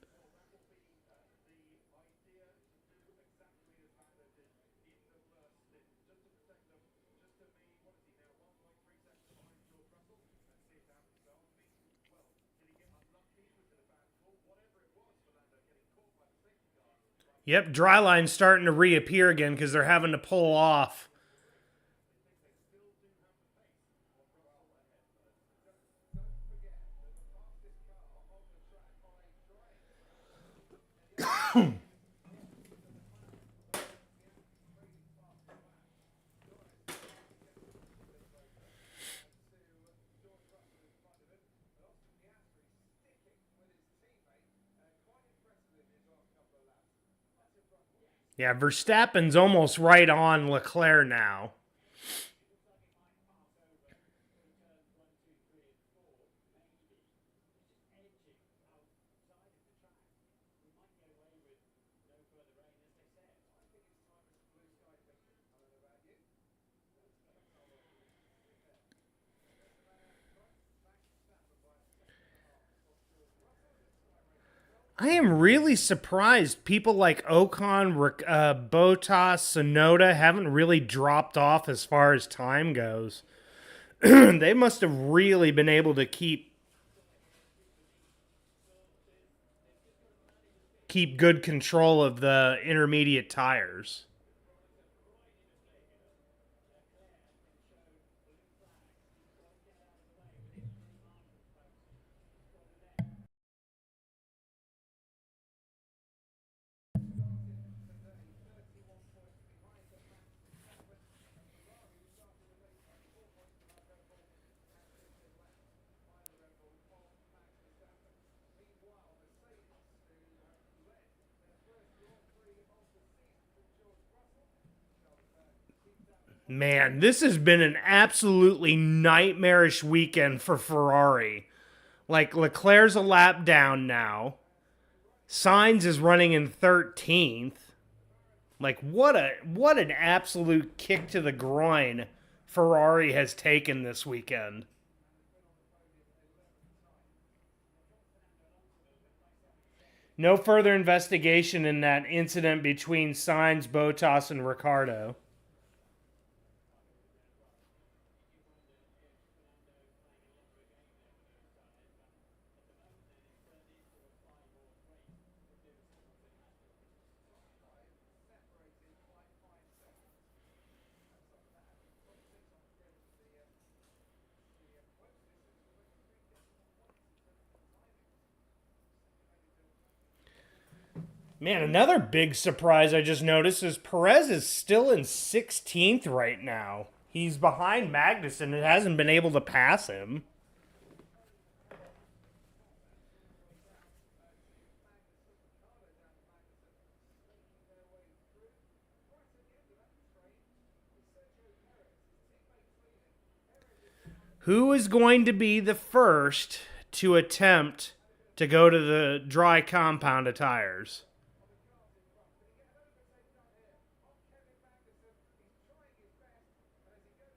Yep, dry line's starting to reappear again because they're having to pull off. Yeah, Verstappen's almost right on Leclerc now. I am really surprised people like Ocon, Bottas, Sonoda haven't really dropped off as far as time goes. They must have really been able to keep good control of the intermediate tires. Man, this has been an absolutely nightmarish weekend for Ferrari. Like, Leclerc's a lap down now. Sainz is running in 13th. Like, what an absolute kick to the groin Ferrari has taken this weekend. No further investigation in that incident between Sainz, Bottas, and Ricciardo. Man, another big surprise I just noticed is Perez is still in 16th right now. He's behind Magnussen and hasn't been able to pass him. Who is going to be the first to attempt to go to the dry compound of tires?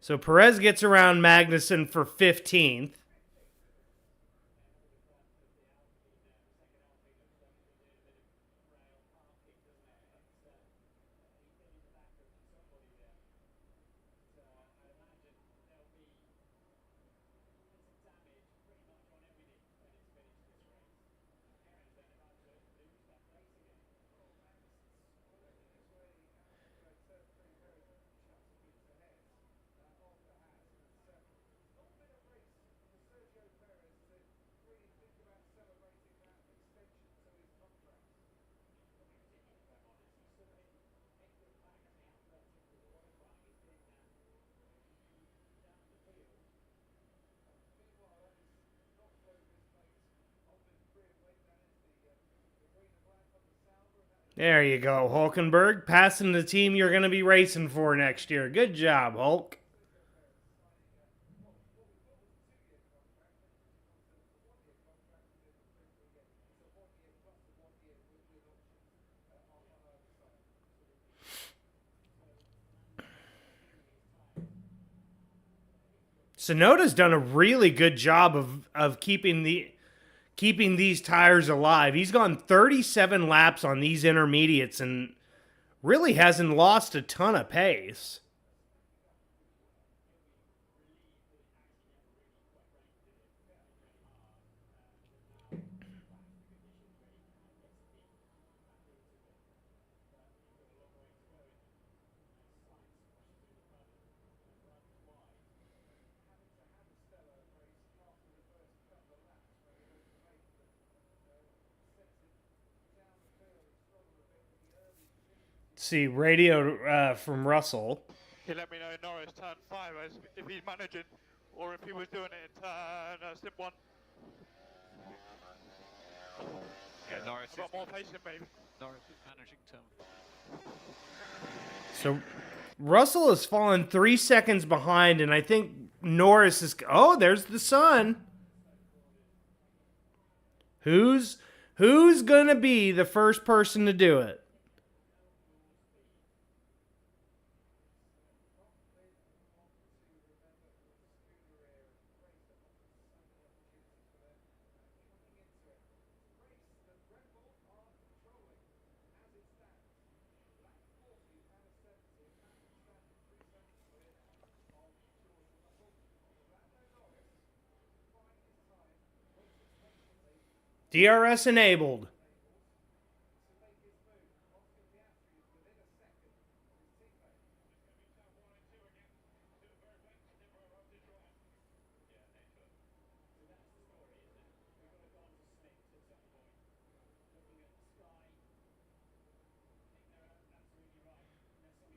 So Perez gets around Magnussen for 15th. There you go, Hulkenberg. Passing the team you're going to be racing for next year. Good job, Hulk. Sonoda's done a really good job of keeping these tires alive. He's gone 37 laps on these intermediates and really hasn't lost a ton of pace. See, radio from Russell. He let me know in Norris turn 5 if he's managing or if he was doing it in turn slip 1. Yeah, Norris I've got more patience, maybe. Norris is managing turn 5. So Russell has fallen 3 seconds behind, and I think Norris is... Oh, there's the sun. Who's going to be the first person to do it? DRS enabled.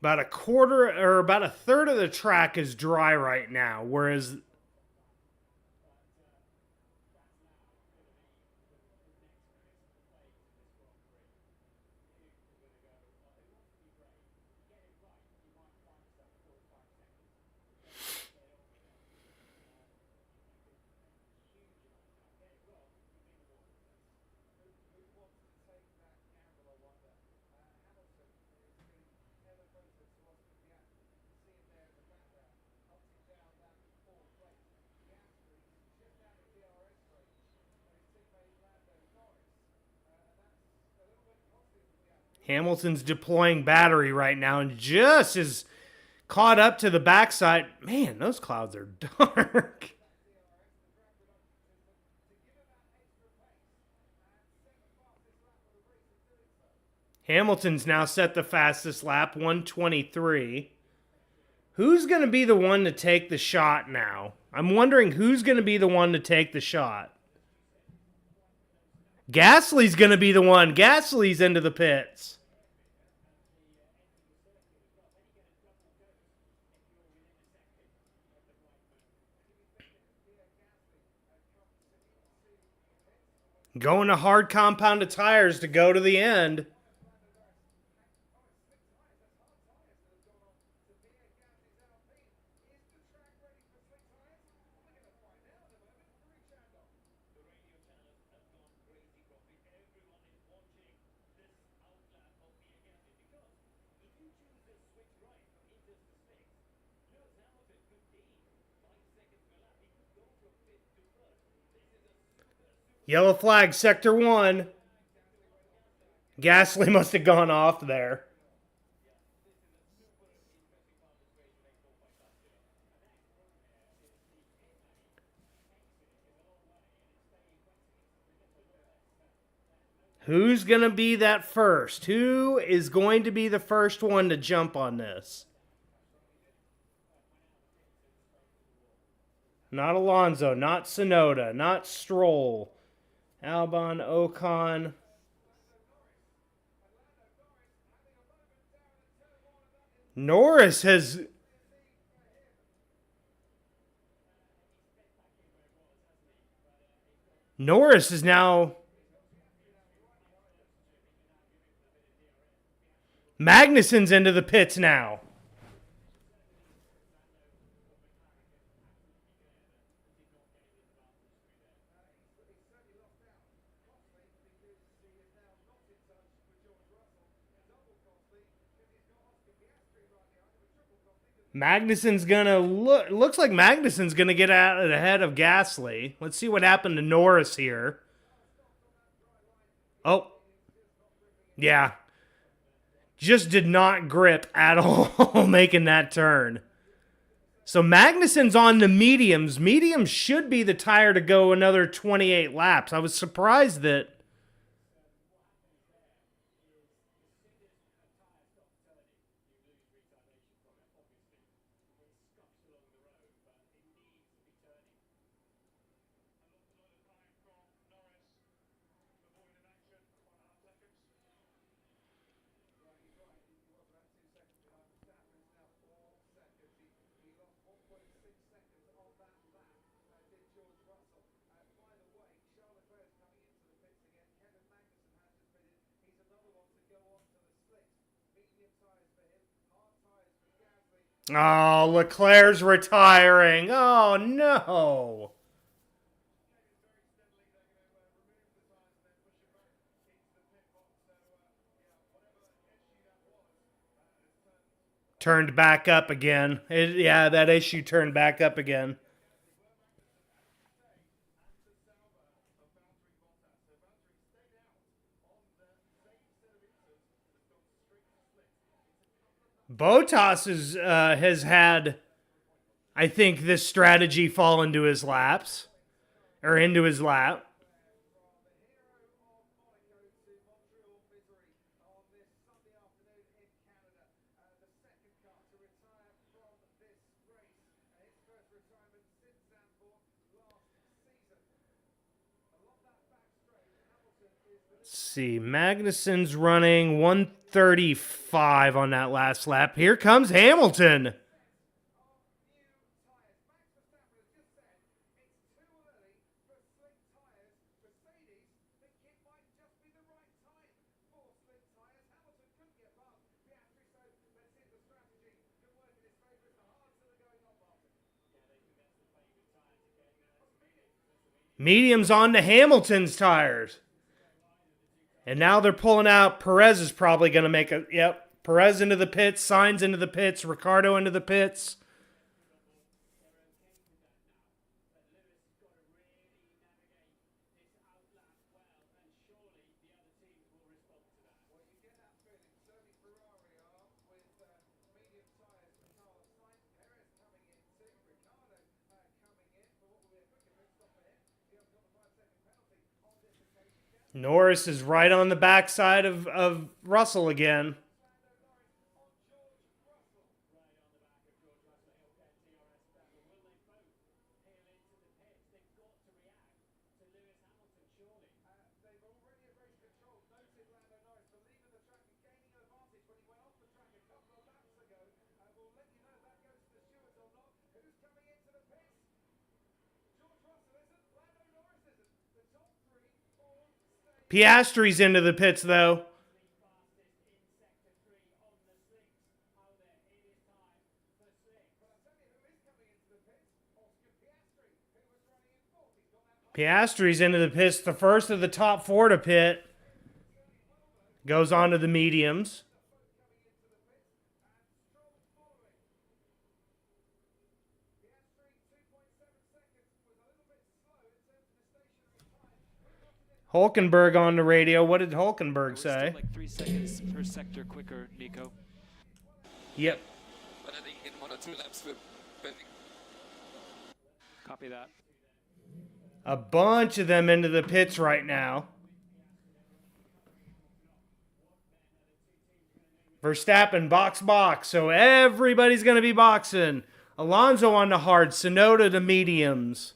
About a quarter or about a third of the track is dry right now, whereas Hamilton's deploying battery right now and just is caught up to the backside. Man, those clouds are dark. Hamilton's now set the fastest lap, 1:23. Who's going to be the one to take the shot now? I'm wondering who's going to be the one to take the shot. Gasly's going to be the one. Gasly's into the pits. Going to hard compounded tires to go to the end. Yellow flag, sector 1. Gasly must have gone off there. Who's going to be that first? Who is going to be the first one to jump on this? Not Alonso, not Tsunoda, not Stroll. Albon, Ocon. Norris has... Norris is now... Magnussen's into the pits now. Magnussen's gonna looks like Magnussen's gonna get out ahead of Gasly. Let's see what happened to Norris here. Oh. Yeah. Just did not grip at all making that turn. So Magnussen's on the mediums. Mediums should be the tire to go another 28 laps. I was surprised that... Oh, Leclerc's retiring. Oh, no. Turned back up again. Yeah, that issue turned back up again. Bottas has had, I think, this strategy fall into his laps. Or into his lap. Let's see, Magnussen's running 135 on that last lap. Here comes Hamilton. Medium's on to Hamilton's tires. And now they're pulling out. Perez is probably going to make a... Yep. Perez into the pits. Sainz into the pits. Ricardo into the pits. Norris is right on the backside of Russell again. Piastri's into the pits, though. Piastri's into the pits. The first of the top four to pit. Goes on to the mediums. Hulkenberg on the radio. What did Hulkenberg say? Like 3 seconds per sector quicker, Nico. Yep. But I think in 1 or 2 laps we're pending. Copy that. A bunch of them into the pits right now. Verstappen, box. So everybody's going to be boxing. Alonso on the hard. Tsunoda to mediums.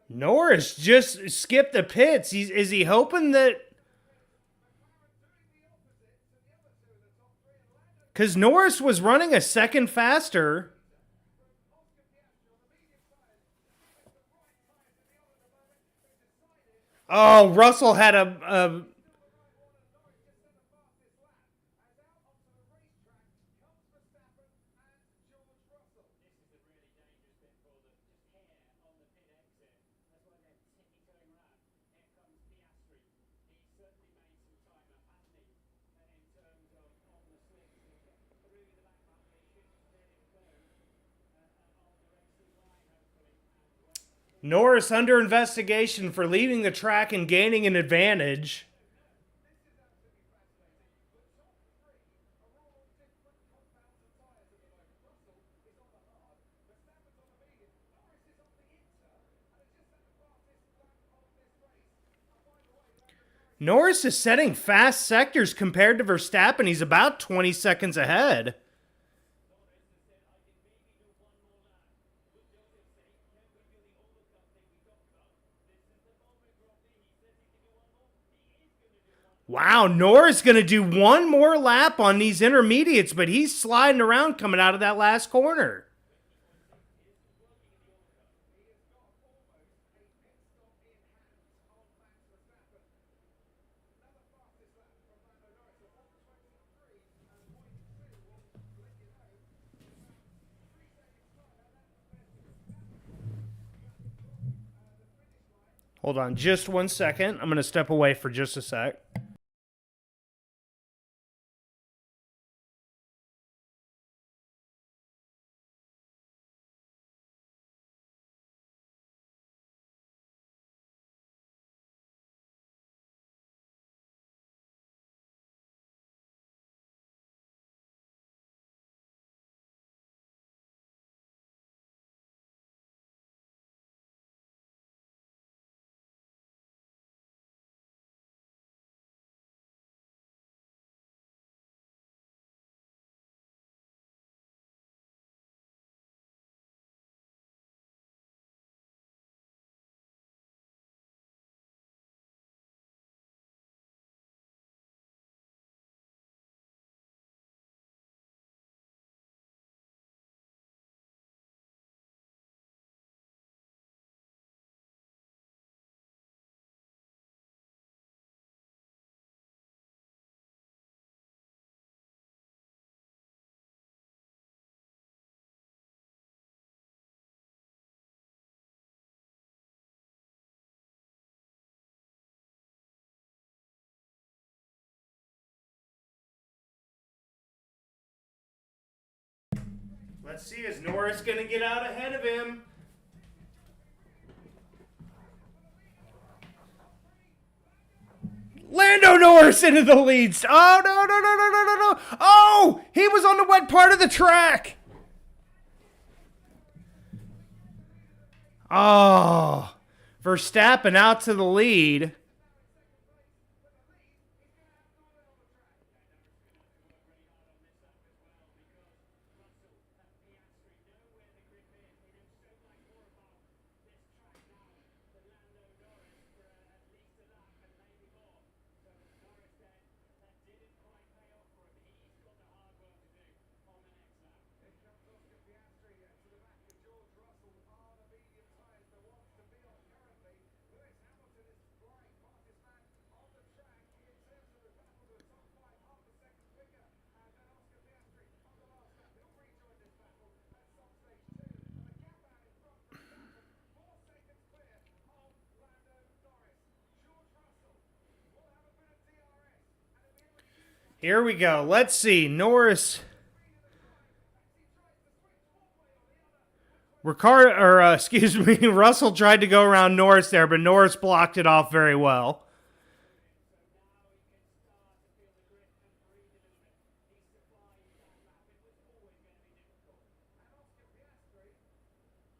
Norris just skipped the pits. Is he hoping that... Because Norris was running a second faster. Oh, Russell had a Norris under investigation for leaving the track and gaining an advantage. Norris is setting fast sectors compared to Verstappen. He's about 20 seconds ahead. Wow, Norris going to do one more lap on these intermediates, but he's sliding around coming out of that last corner. Hold on just 1 second. I'm going to step away for just a sec. Let's see, is Norris going to get out ahead of him? Lando Norris into the lead. Oh, no. Oh, he was on the wet part of the track. Oh, Verstappen out to the lead. Here we go. Let's see. Norris. Russell tried to go around Norris there, but Norris blocked it off very well.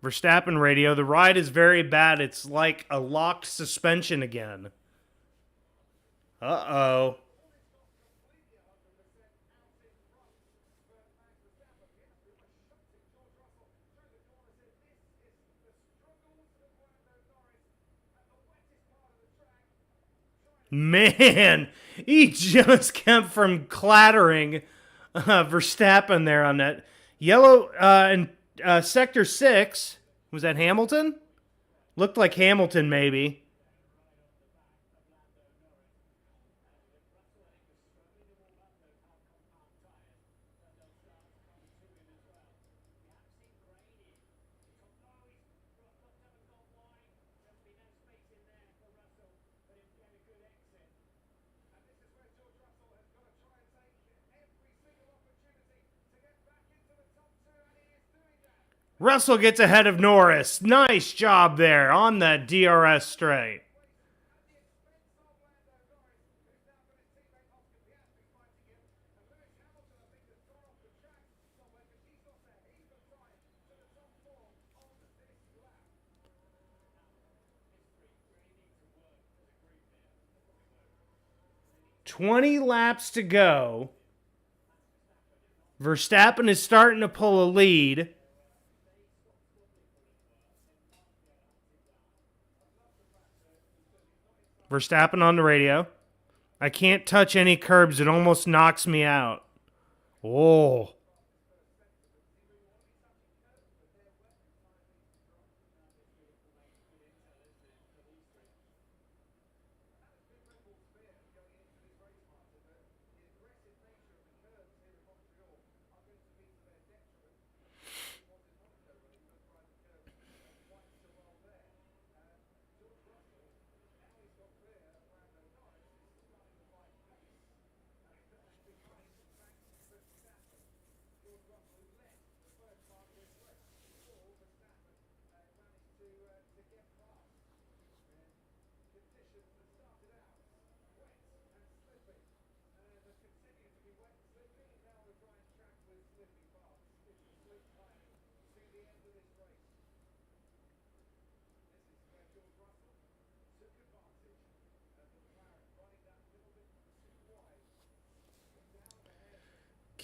Verstappen radio. The ride is very bad. It's like a locked suspension again. Uh-oh. Man, he just kept from clattering Verstappen there on that yellow in sector 6. Was that Hamilton? Looked like Hamilton, maybe. Russell gets ahead of Norris. Nice job there on that DRS straight. "20 laps to go. Verstappen is starting to pull a lead. Verstappen on the radio. I can't touch any curbs. It almost knocks me out. Oh.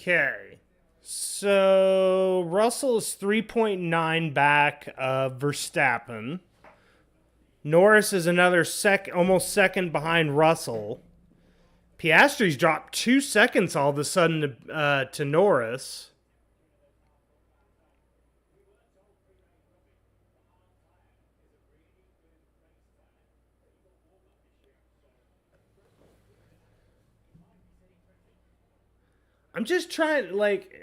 Okay. So Russell is 3.9 back of Verstappen. Norris is another almost second behind Russell. Piastri's dropped 2 seconds all of a sudden to Norris. I'm just trying, like...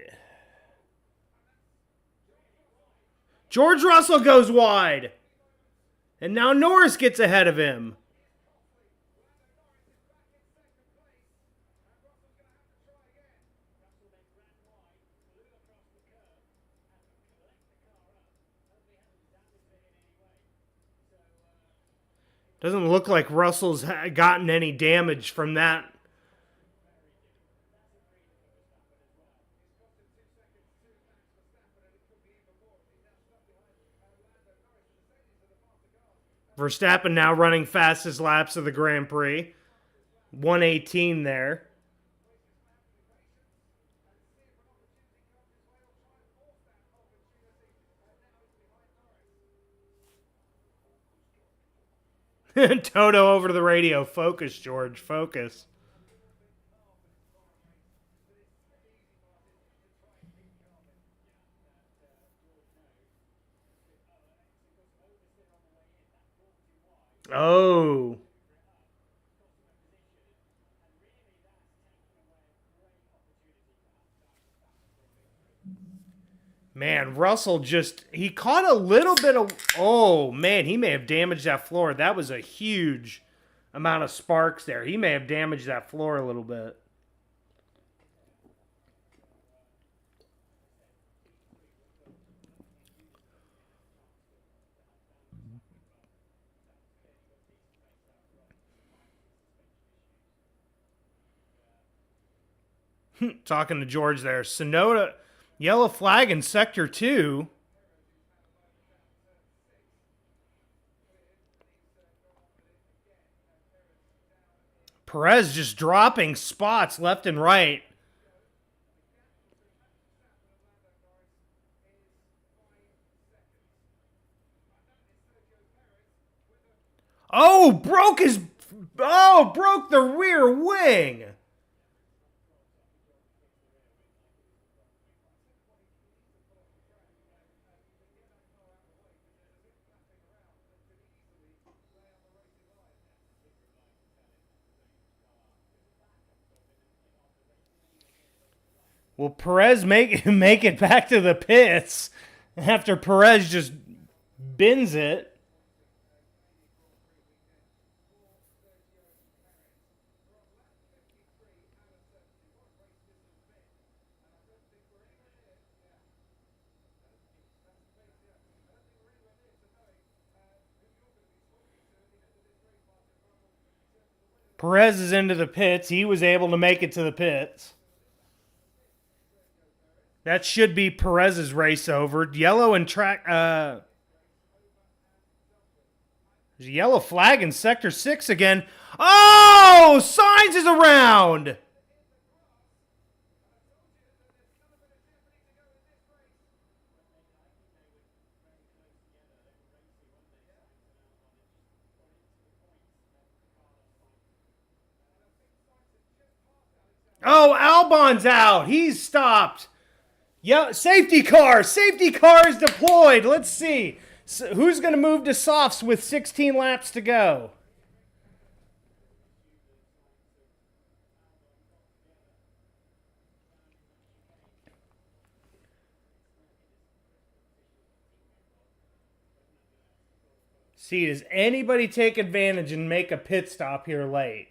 George Russell goes wide. And now Norris gets ahead of him. Doesn't look like Russell's gotten any damage from that. Verstappen now running fastest laps of the Grand Prix. 118 there. Toto over to the radio. Focus, George. Focus. Oh. Man, Russell he caught a little bit of, oh man, he may have damaged that floor. That was a huge amount of sparks there. He may have damaged that floor a little bit. Talking to George there. Sonoda, yellow flag in Sector 2. Perez just dropping spots left and right. Oh, broke the rear wing. Will Perez make it back to the pits after Perez just bins it? Perez is into the pits. He was able to make it to the pits. That should be Perez's race over. Yellow and track. There's a yellow flag in Sector 6 again. Oh! Sainz is around! Oh, Albon's out. He's stopped. Yeah, safety car. Safety car is deployed. Let's see. So who's going to move to softs with 16 laps to go? See, does anybody take advantage and make a pit stop here late?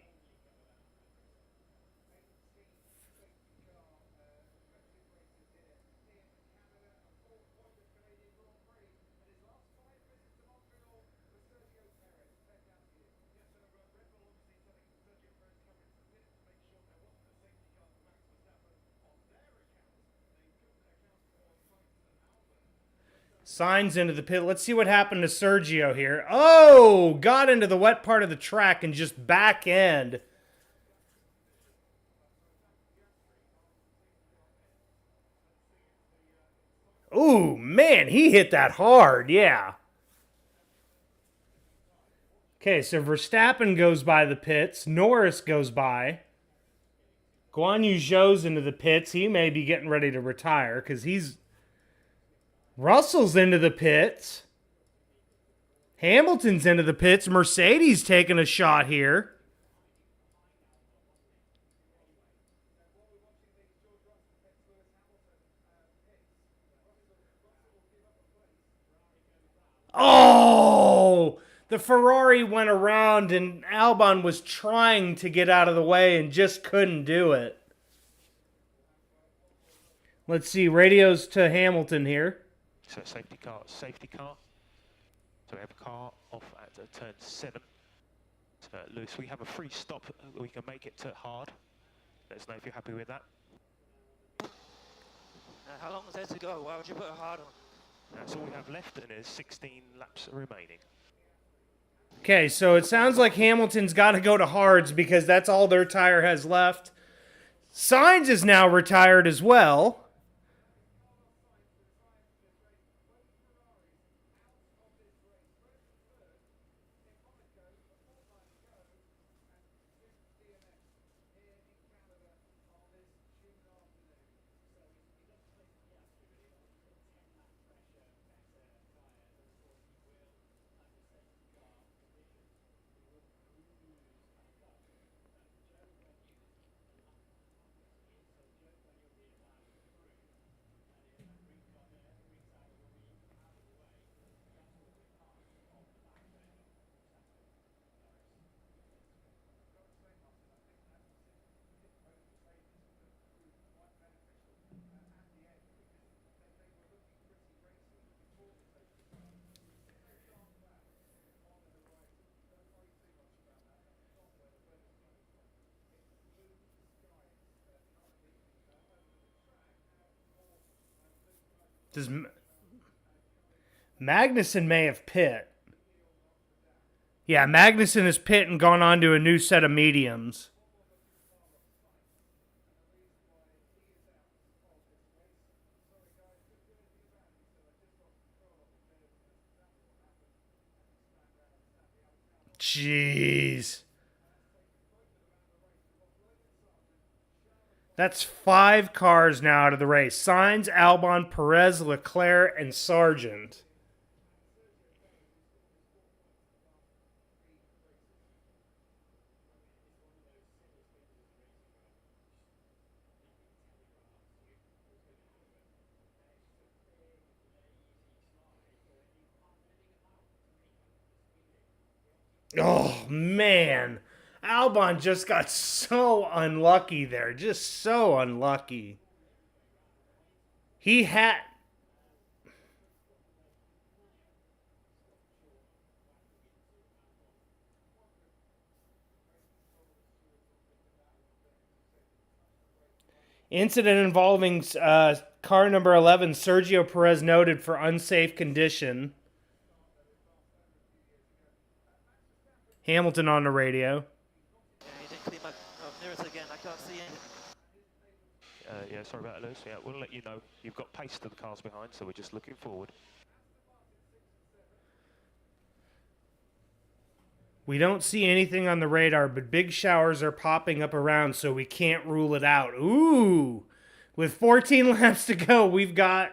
Signs into the pit. Let's see what happened to Sergio here. Oh, got into the wet part of the track and just back end. Ooh, man, he hit that hard. Yeah. Okay, so Verstappen goes by the pits. Norris goes by. Guan Yu Zhou's into the pits. He may be getting ready to retire because he's... Russell's into the pits. Hamilton's into the pits. Mercedes taking a shot here. Oh! The Ferrari went around and Albon was trying to get out of the way and just couldn't do it. Let's see, radios to Hamilton here. So safety car, safety car. So we have a car off at turn 7. So Lewis, we have a free stop. We can make it to hard. Let us know if you're happy with that. How long is there to go? Why would you put a hard on? That's all we have left, and there's 16 laps remaining. Okay, so it sounds like Hamilton's got to go to hards because that's all their tire has left. Sainz is now retired as well. Does Magnussen may have pit. Yeah, Magnussen has pit and gone on to a new set of mediums. Jeez. That's 5 cars now out of the race. Sainz, Albon, Perez, Leclerc, and Sargent. Oh, man. Albon just got so unlucky there. Just so unlucky. He had... Incident involving car number 11, Sergio Perez noted for unsafe condition. Hamilton on the radio. Again. I can't see it. Yeah, sorry about that, Lewis. Yeah, we'll let you know. You've got pace to the cars behind, so we're just looking forward. We don't see anything on the radar, but big showers are popping up around, so we can't rule it out. Ooh! With 14 laps to go, we've got...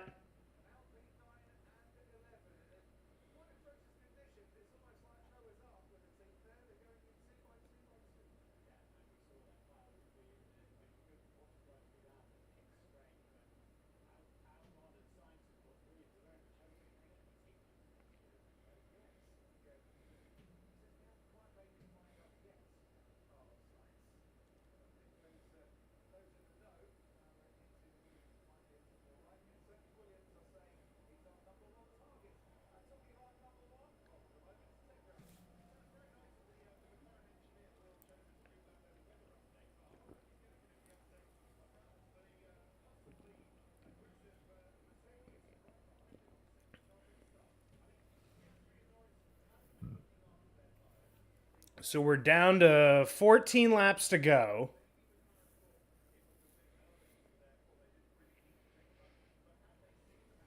So we're down to 14 laps to go.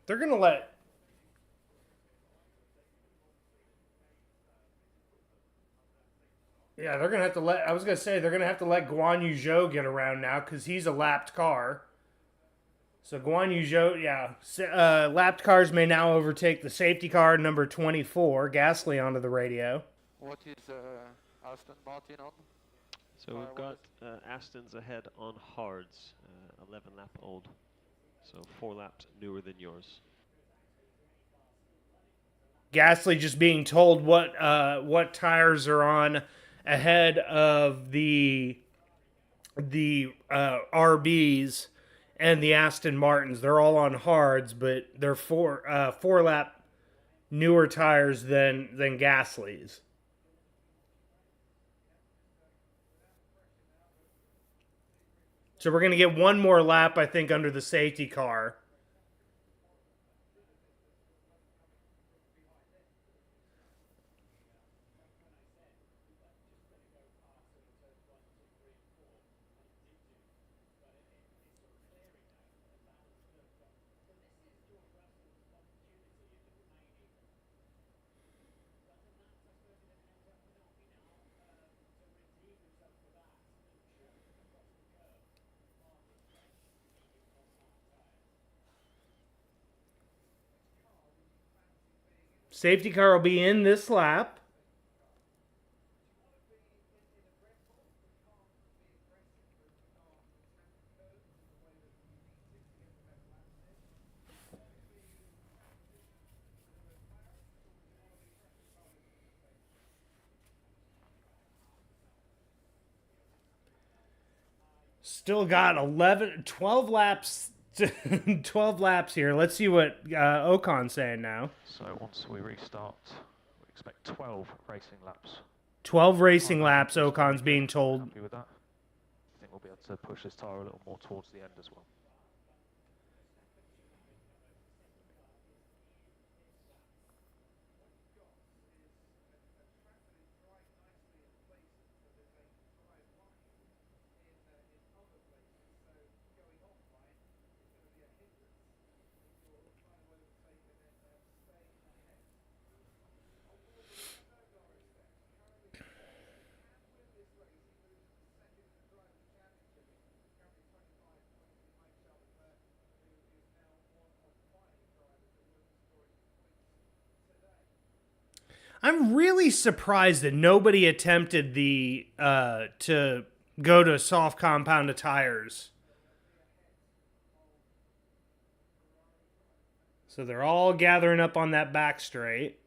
They're going to let... Yeah, they're going to have to let... I was going to say, they're going to have to let Guan Yu Zhou get around now because he's a lapped car. So Guan Yu Zhou, yeah. Lapped cars may now overtake the safety car number 24. Gasly onto the radio. What is Aston Martin on? So we've got Aston's ahead on hards, 11 lap old. So 4 laps newer than yours. Gasly just being told what tires are on ahead of the RBs and the Aston Martins. They're all on hards, but they're 4 lap newer tires than Gasly's. So we're going to get one more lap, I think, under the safety car. Safety car will be in this lap. Still got 12 laps 12 laps here. Let's see what Ocon's saying now. So once we restart, we expect 12 racing laps. 12 racing laps, Ocon's being told. Happy with that? I think we'll be able to push this tyre a little more towards the end as well. I'm really surprised that nobody attempted to go to soft compound of tires. So they're all gathering up on that back straight.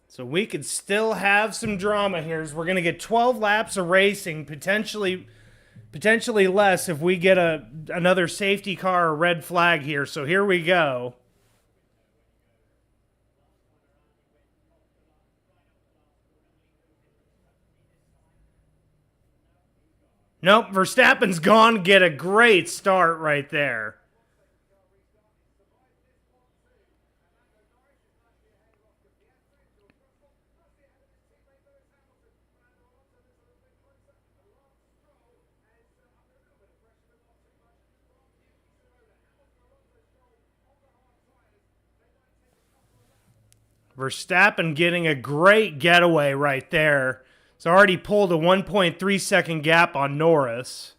So we could still have some drama here as we're going to get 12 laps of racing, potentially less if we get another safety car or red flag here. So here we go. Nope, Verstappen's gone. Get a great start right there. Verstappen getting a great getaway right there. It's already pulled a 1.3 second gap on Norris.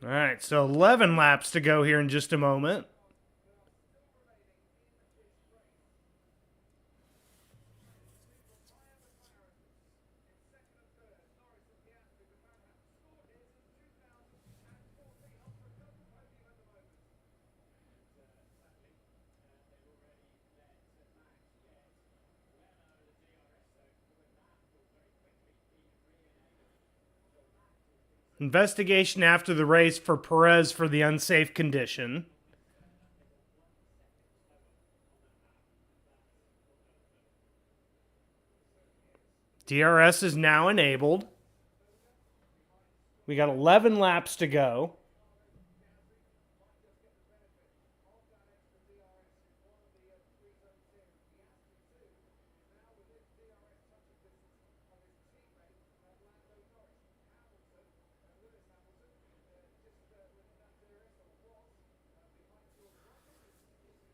All right, so 11 laps to go here in just a moment. Investigation after the race for Perez for the unsafe condition. DRS is now enabled. We got 11 laps to go.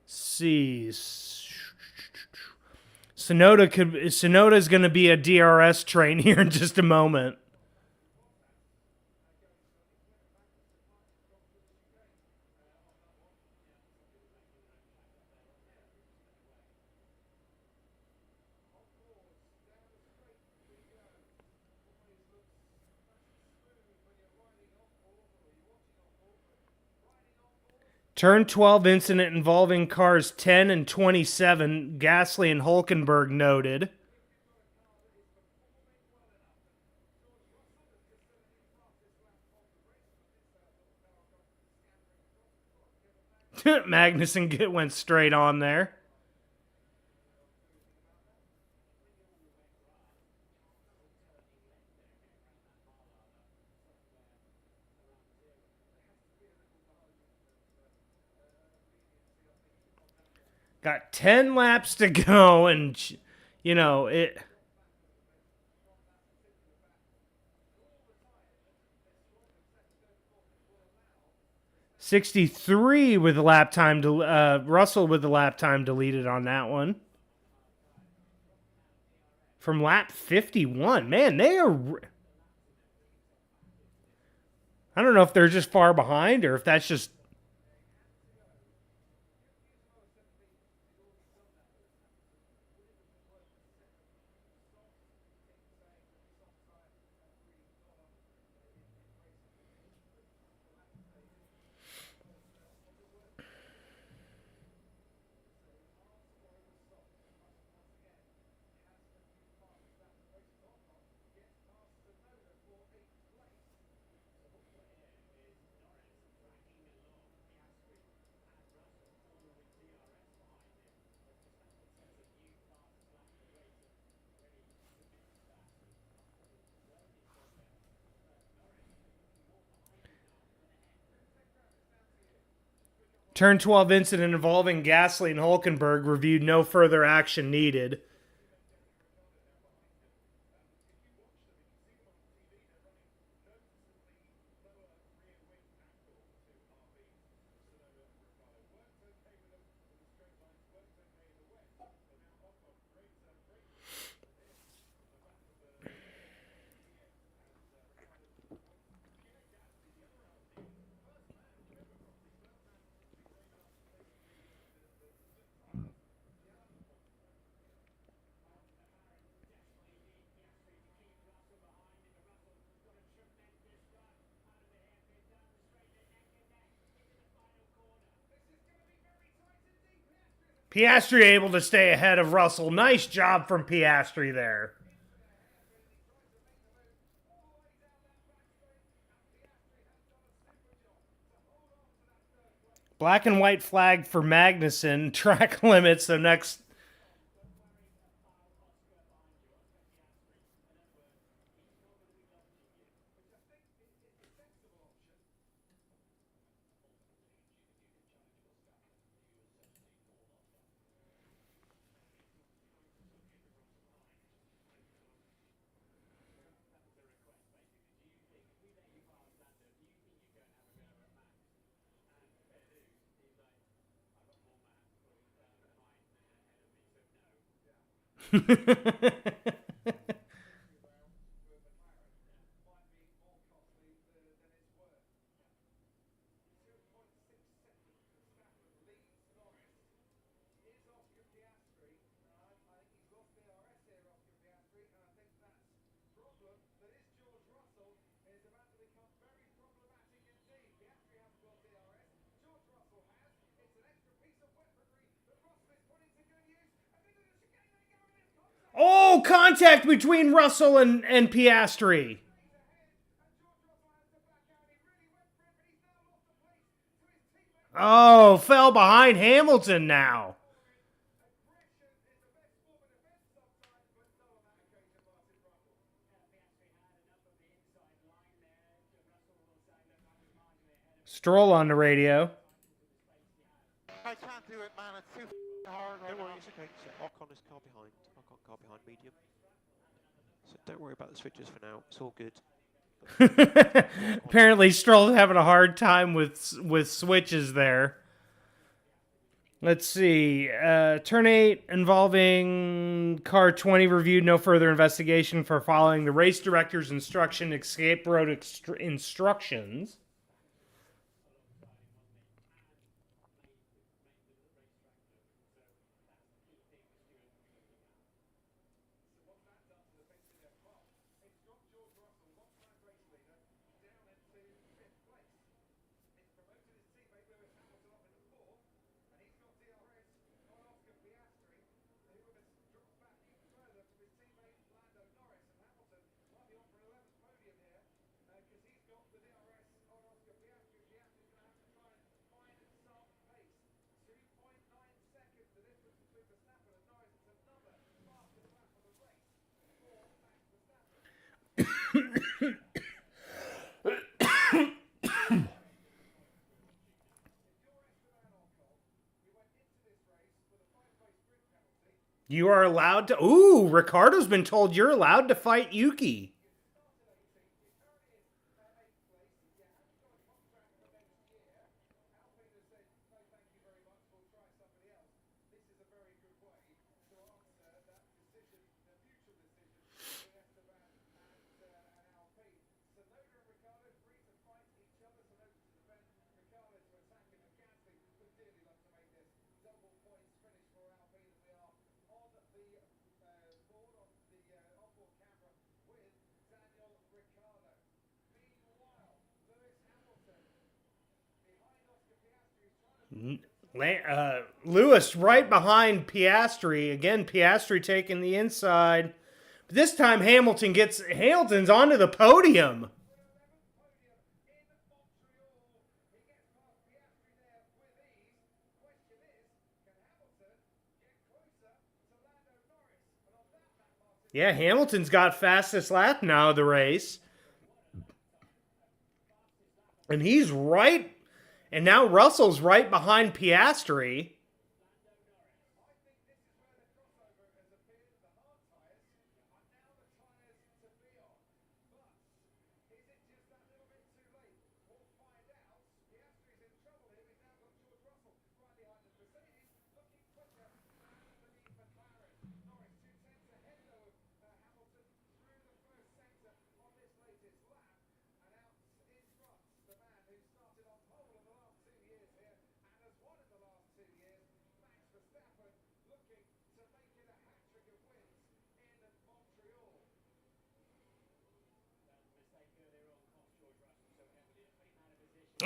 See, Sonoda's going to be a DRS train here in just a moment. Turn 12 incident involving cars 10 and 27, Gasly and Hulkenberg noted. Magnussen went straight on there. Got 10 laps to go, and, you know, it... .63 with the lap time, Russell with the lap time deleted on that one. From lap 51. Man, they are... I don't know if they're just far behind or if that's just... Turn 12 incident involving Gasly and Hulkenberg reviewed, no further action needed. Piastri able to stay ahead of Russell. Nice job from Piastri there. Black and white flag for Magnussen. Track limits. So next. Oh, contact between Russell and Piastri. Oh, fell behind Hamilton now. Stroll on the radio. I can't do it, man. It's too hard right Don't worry, now. it's okay. So Ocon is car behind. Ocon car behind medium. So don't worry about the switches for now. It's all good. Apparently, Stroll's having a hard time with switches there. Let's see. Turn 8 involving car 20 reviewed. No further investigation for following the race director's escape road instructions. You are allowed to... Ooh, Ricardo's been told you're allowed to fight Yuki. Lewis right behind Piastri. Again, Piastri taking the inside. But this time Hamilton's onto the podium. Yeah, Hamilton's got fastest lap now of the race. And he's right. And now Russell's right behind Piastri.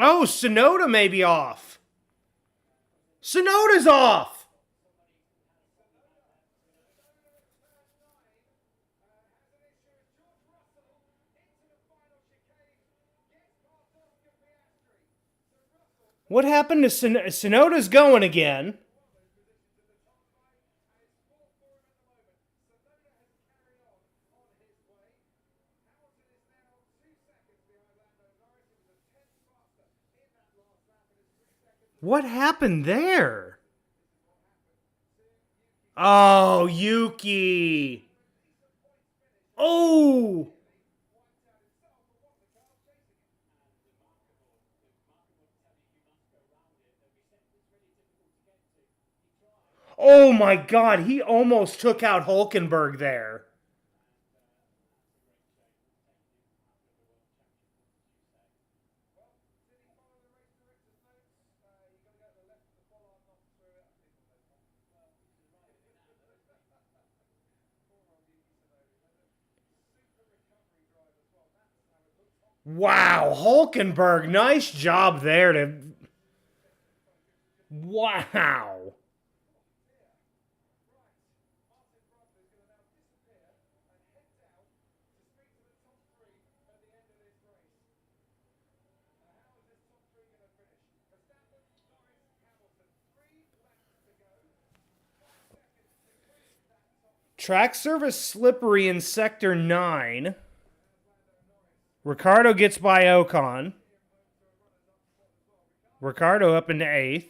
Oh, Tsunoda may be off. Tsunoda's off. What happened to Sonoda's going again? What happened there? Oh, Yuki. Oh. Oh my God, he almost took out Hulkenberg there. Wow, Hulkenberg, nice job there to... Wow. Track surface slippery in Sector 9. Ricardo gets by Ocon. Ricardo up into 8th.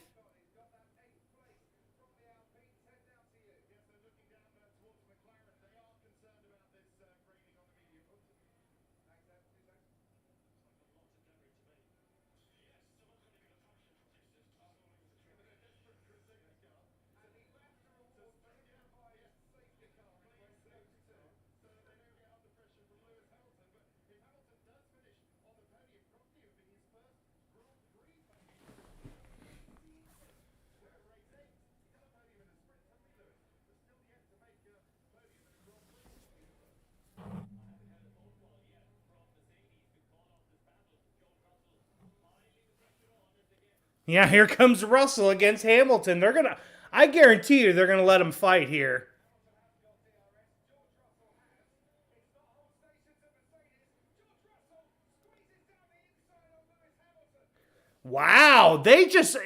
Yeah, here comes Russell against Hamilton. I guarantee you they're gonna let him fight here. Wow, they just...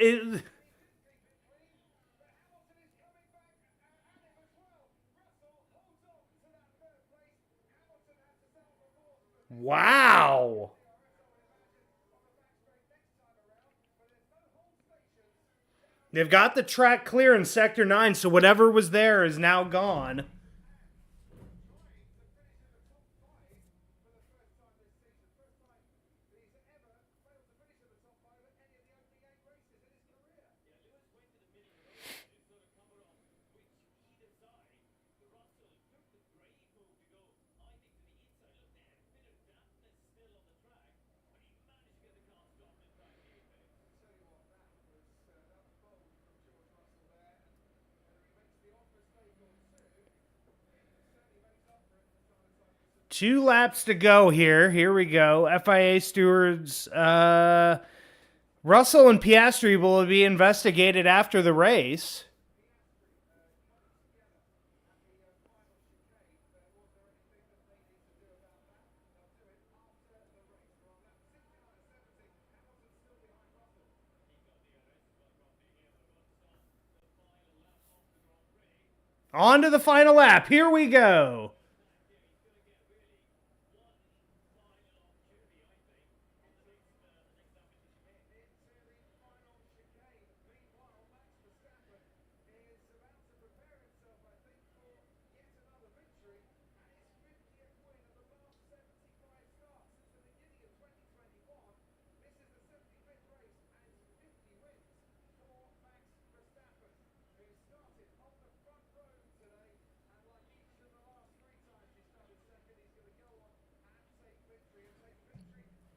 Wow. They've got the track clear in Sector 9, so whatever was there is now gone. Two laps to go here. Here we go. FIA stewards. Russell and Piastri will be investigated after the race. On to the final lap. Here we go.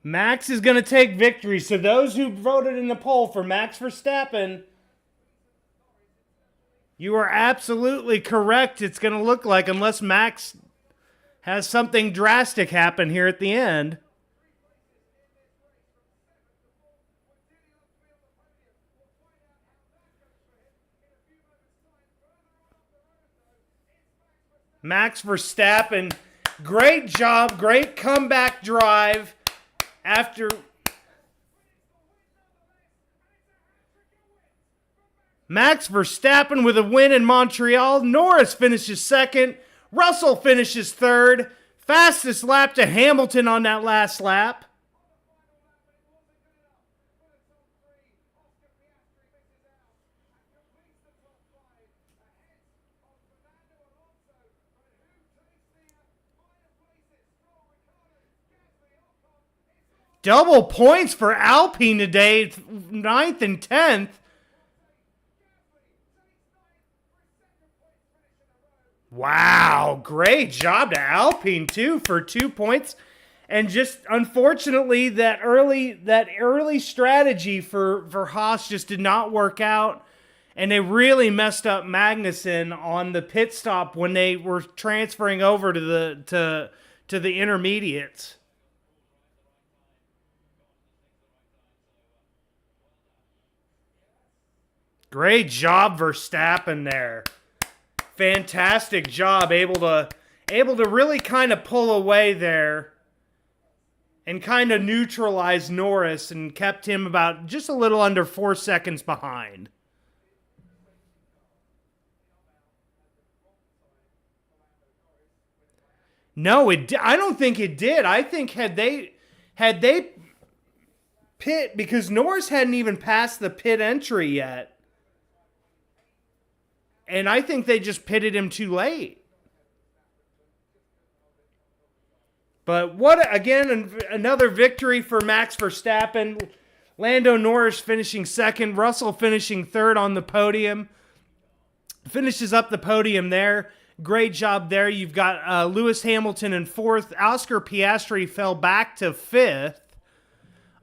Max is going to take victory. So those who voted in the poll for Max Verstappen, you are absolutely correct. It's going to look like, unless Max has something drastic happen here at the end. Max Verstappen, great job, great comeback drive. After Max Verstappen with a win in Montreal. Norris finishes second. Russell finishes third. Fastest lap to Hamilton on that last lap. Double points for Alpine today, 9th and 10th. Wow, great job to Alpine too for 2 points. And just unfortunately that early strategy for Haas just did not work out. And they really messed up Magnussen on the pit stop when they were transferring over to the intermediates. Great job, Verstappen there. Fantastic job, able to really kind of pull away there and kind of neutralize Norris and kept him about just a little under 4 seconds behind. No, I don't think it did. I think had they pit, because Norris hadn't even passed the pit entry yet. And I think they just pitted him too late. But another victory for Max Verstappen. Lando Norris finishing second. Russell finishing third on the podium. Finishes up the podium there. Great job there. You've got Lewis Hamilton in fourth. Oscar Piastri fell back to fifth.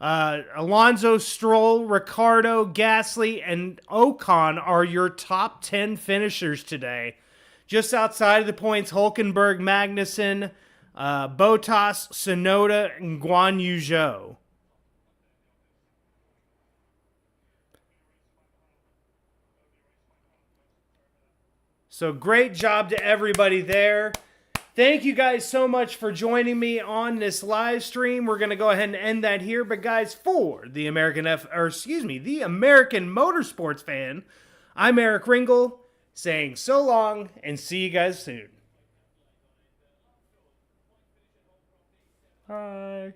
Alonso, Stroll, Ricciardo, Gasly, and Ocon are your top 10 finishers today. Just outside of the points, Hulkenberg, Magnussen, Bottas, Tsunoda, and Guan Yu Zhou. So great job to everybody there. Thank you guys so much for joining me on this live stream. We're going to go ahead and end that here. But guys, for the American Motorsports fan, I'm Eric Ringel saying so long and see you guys soon. Bye.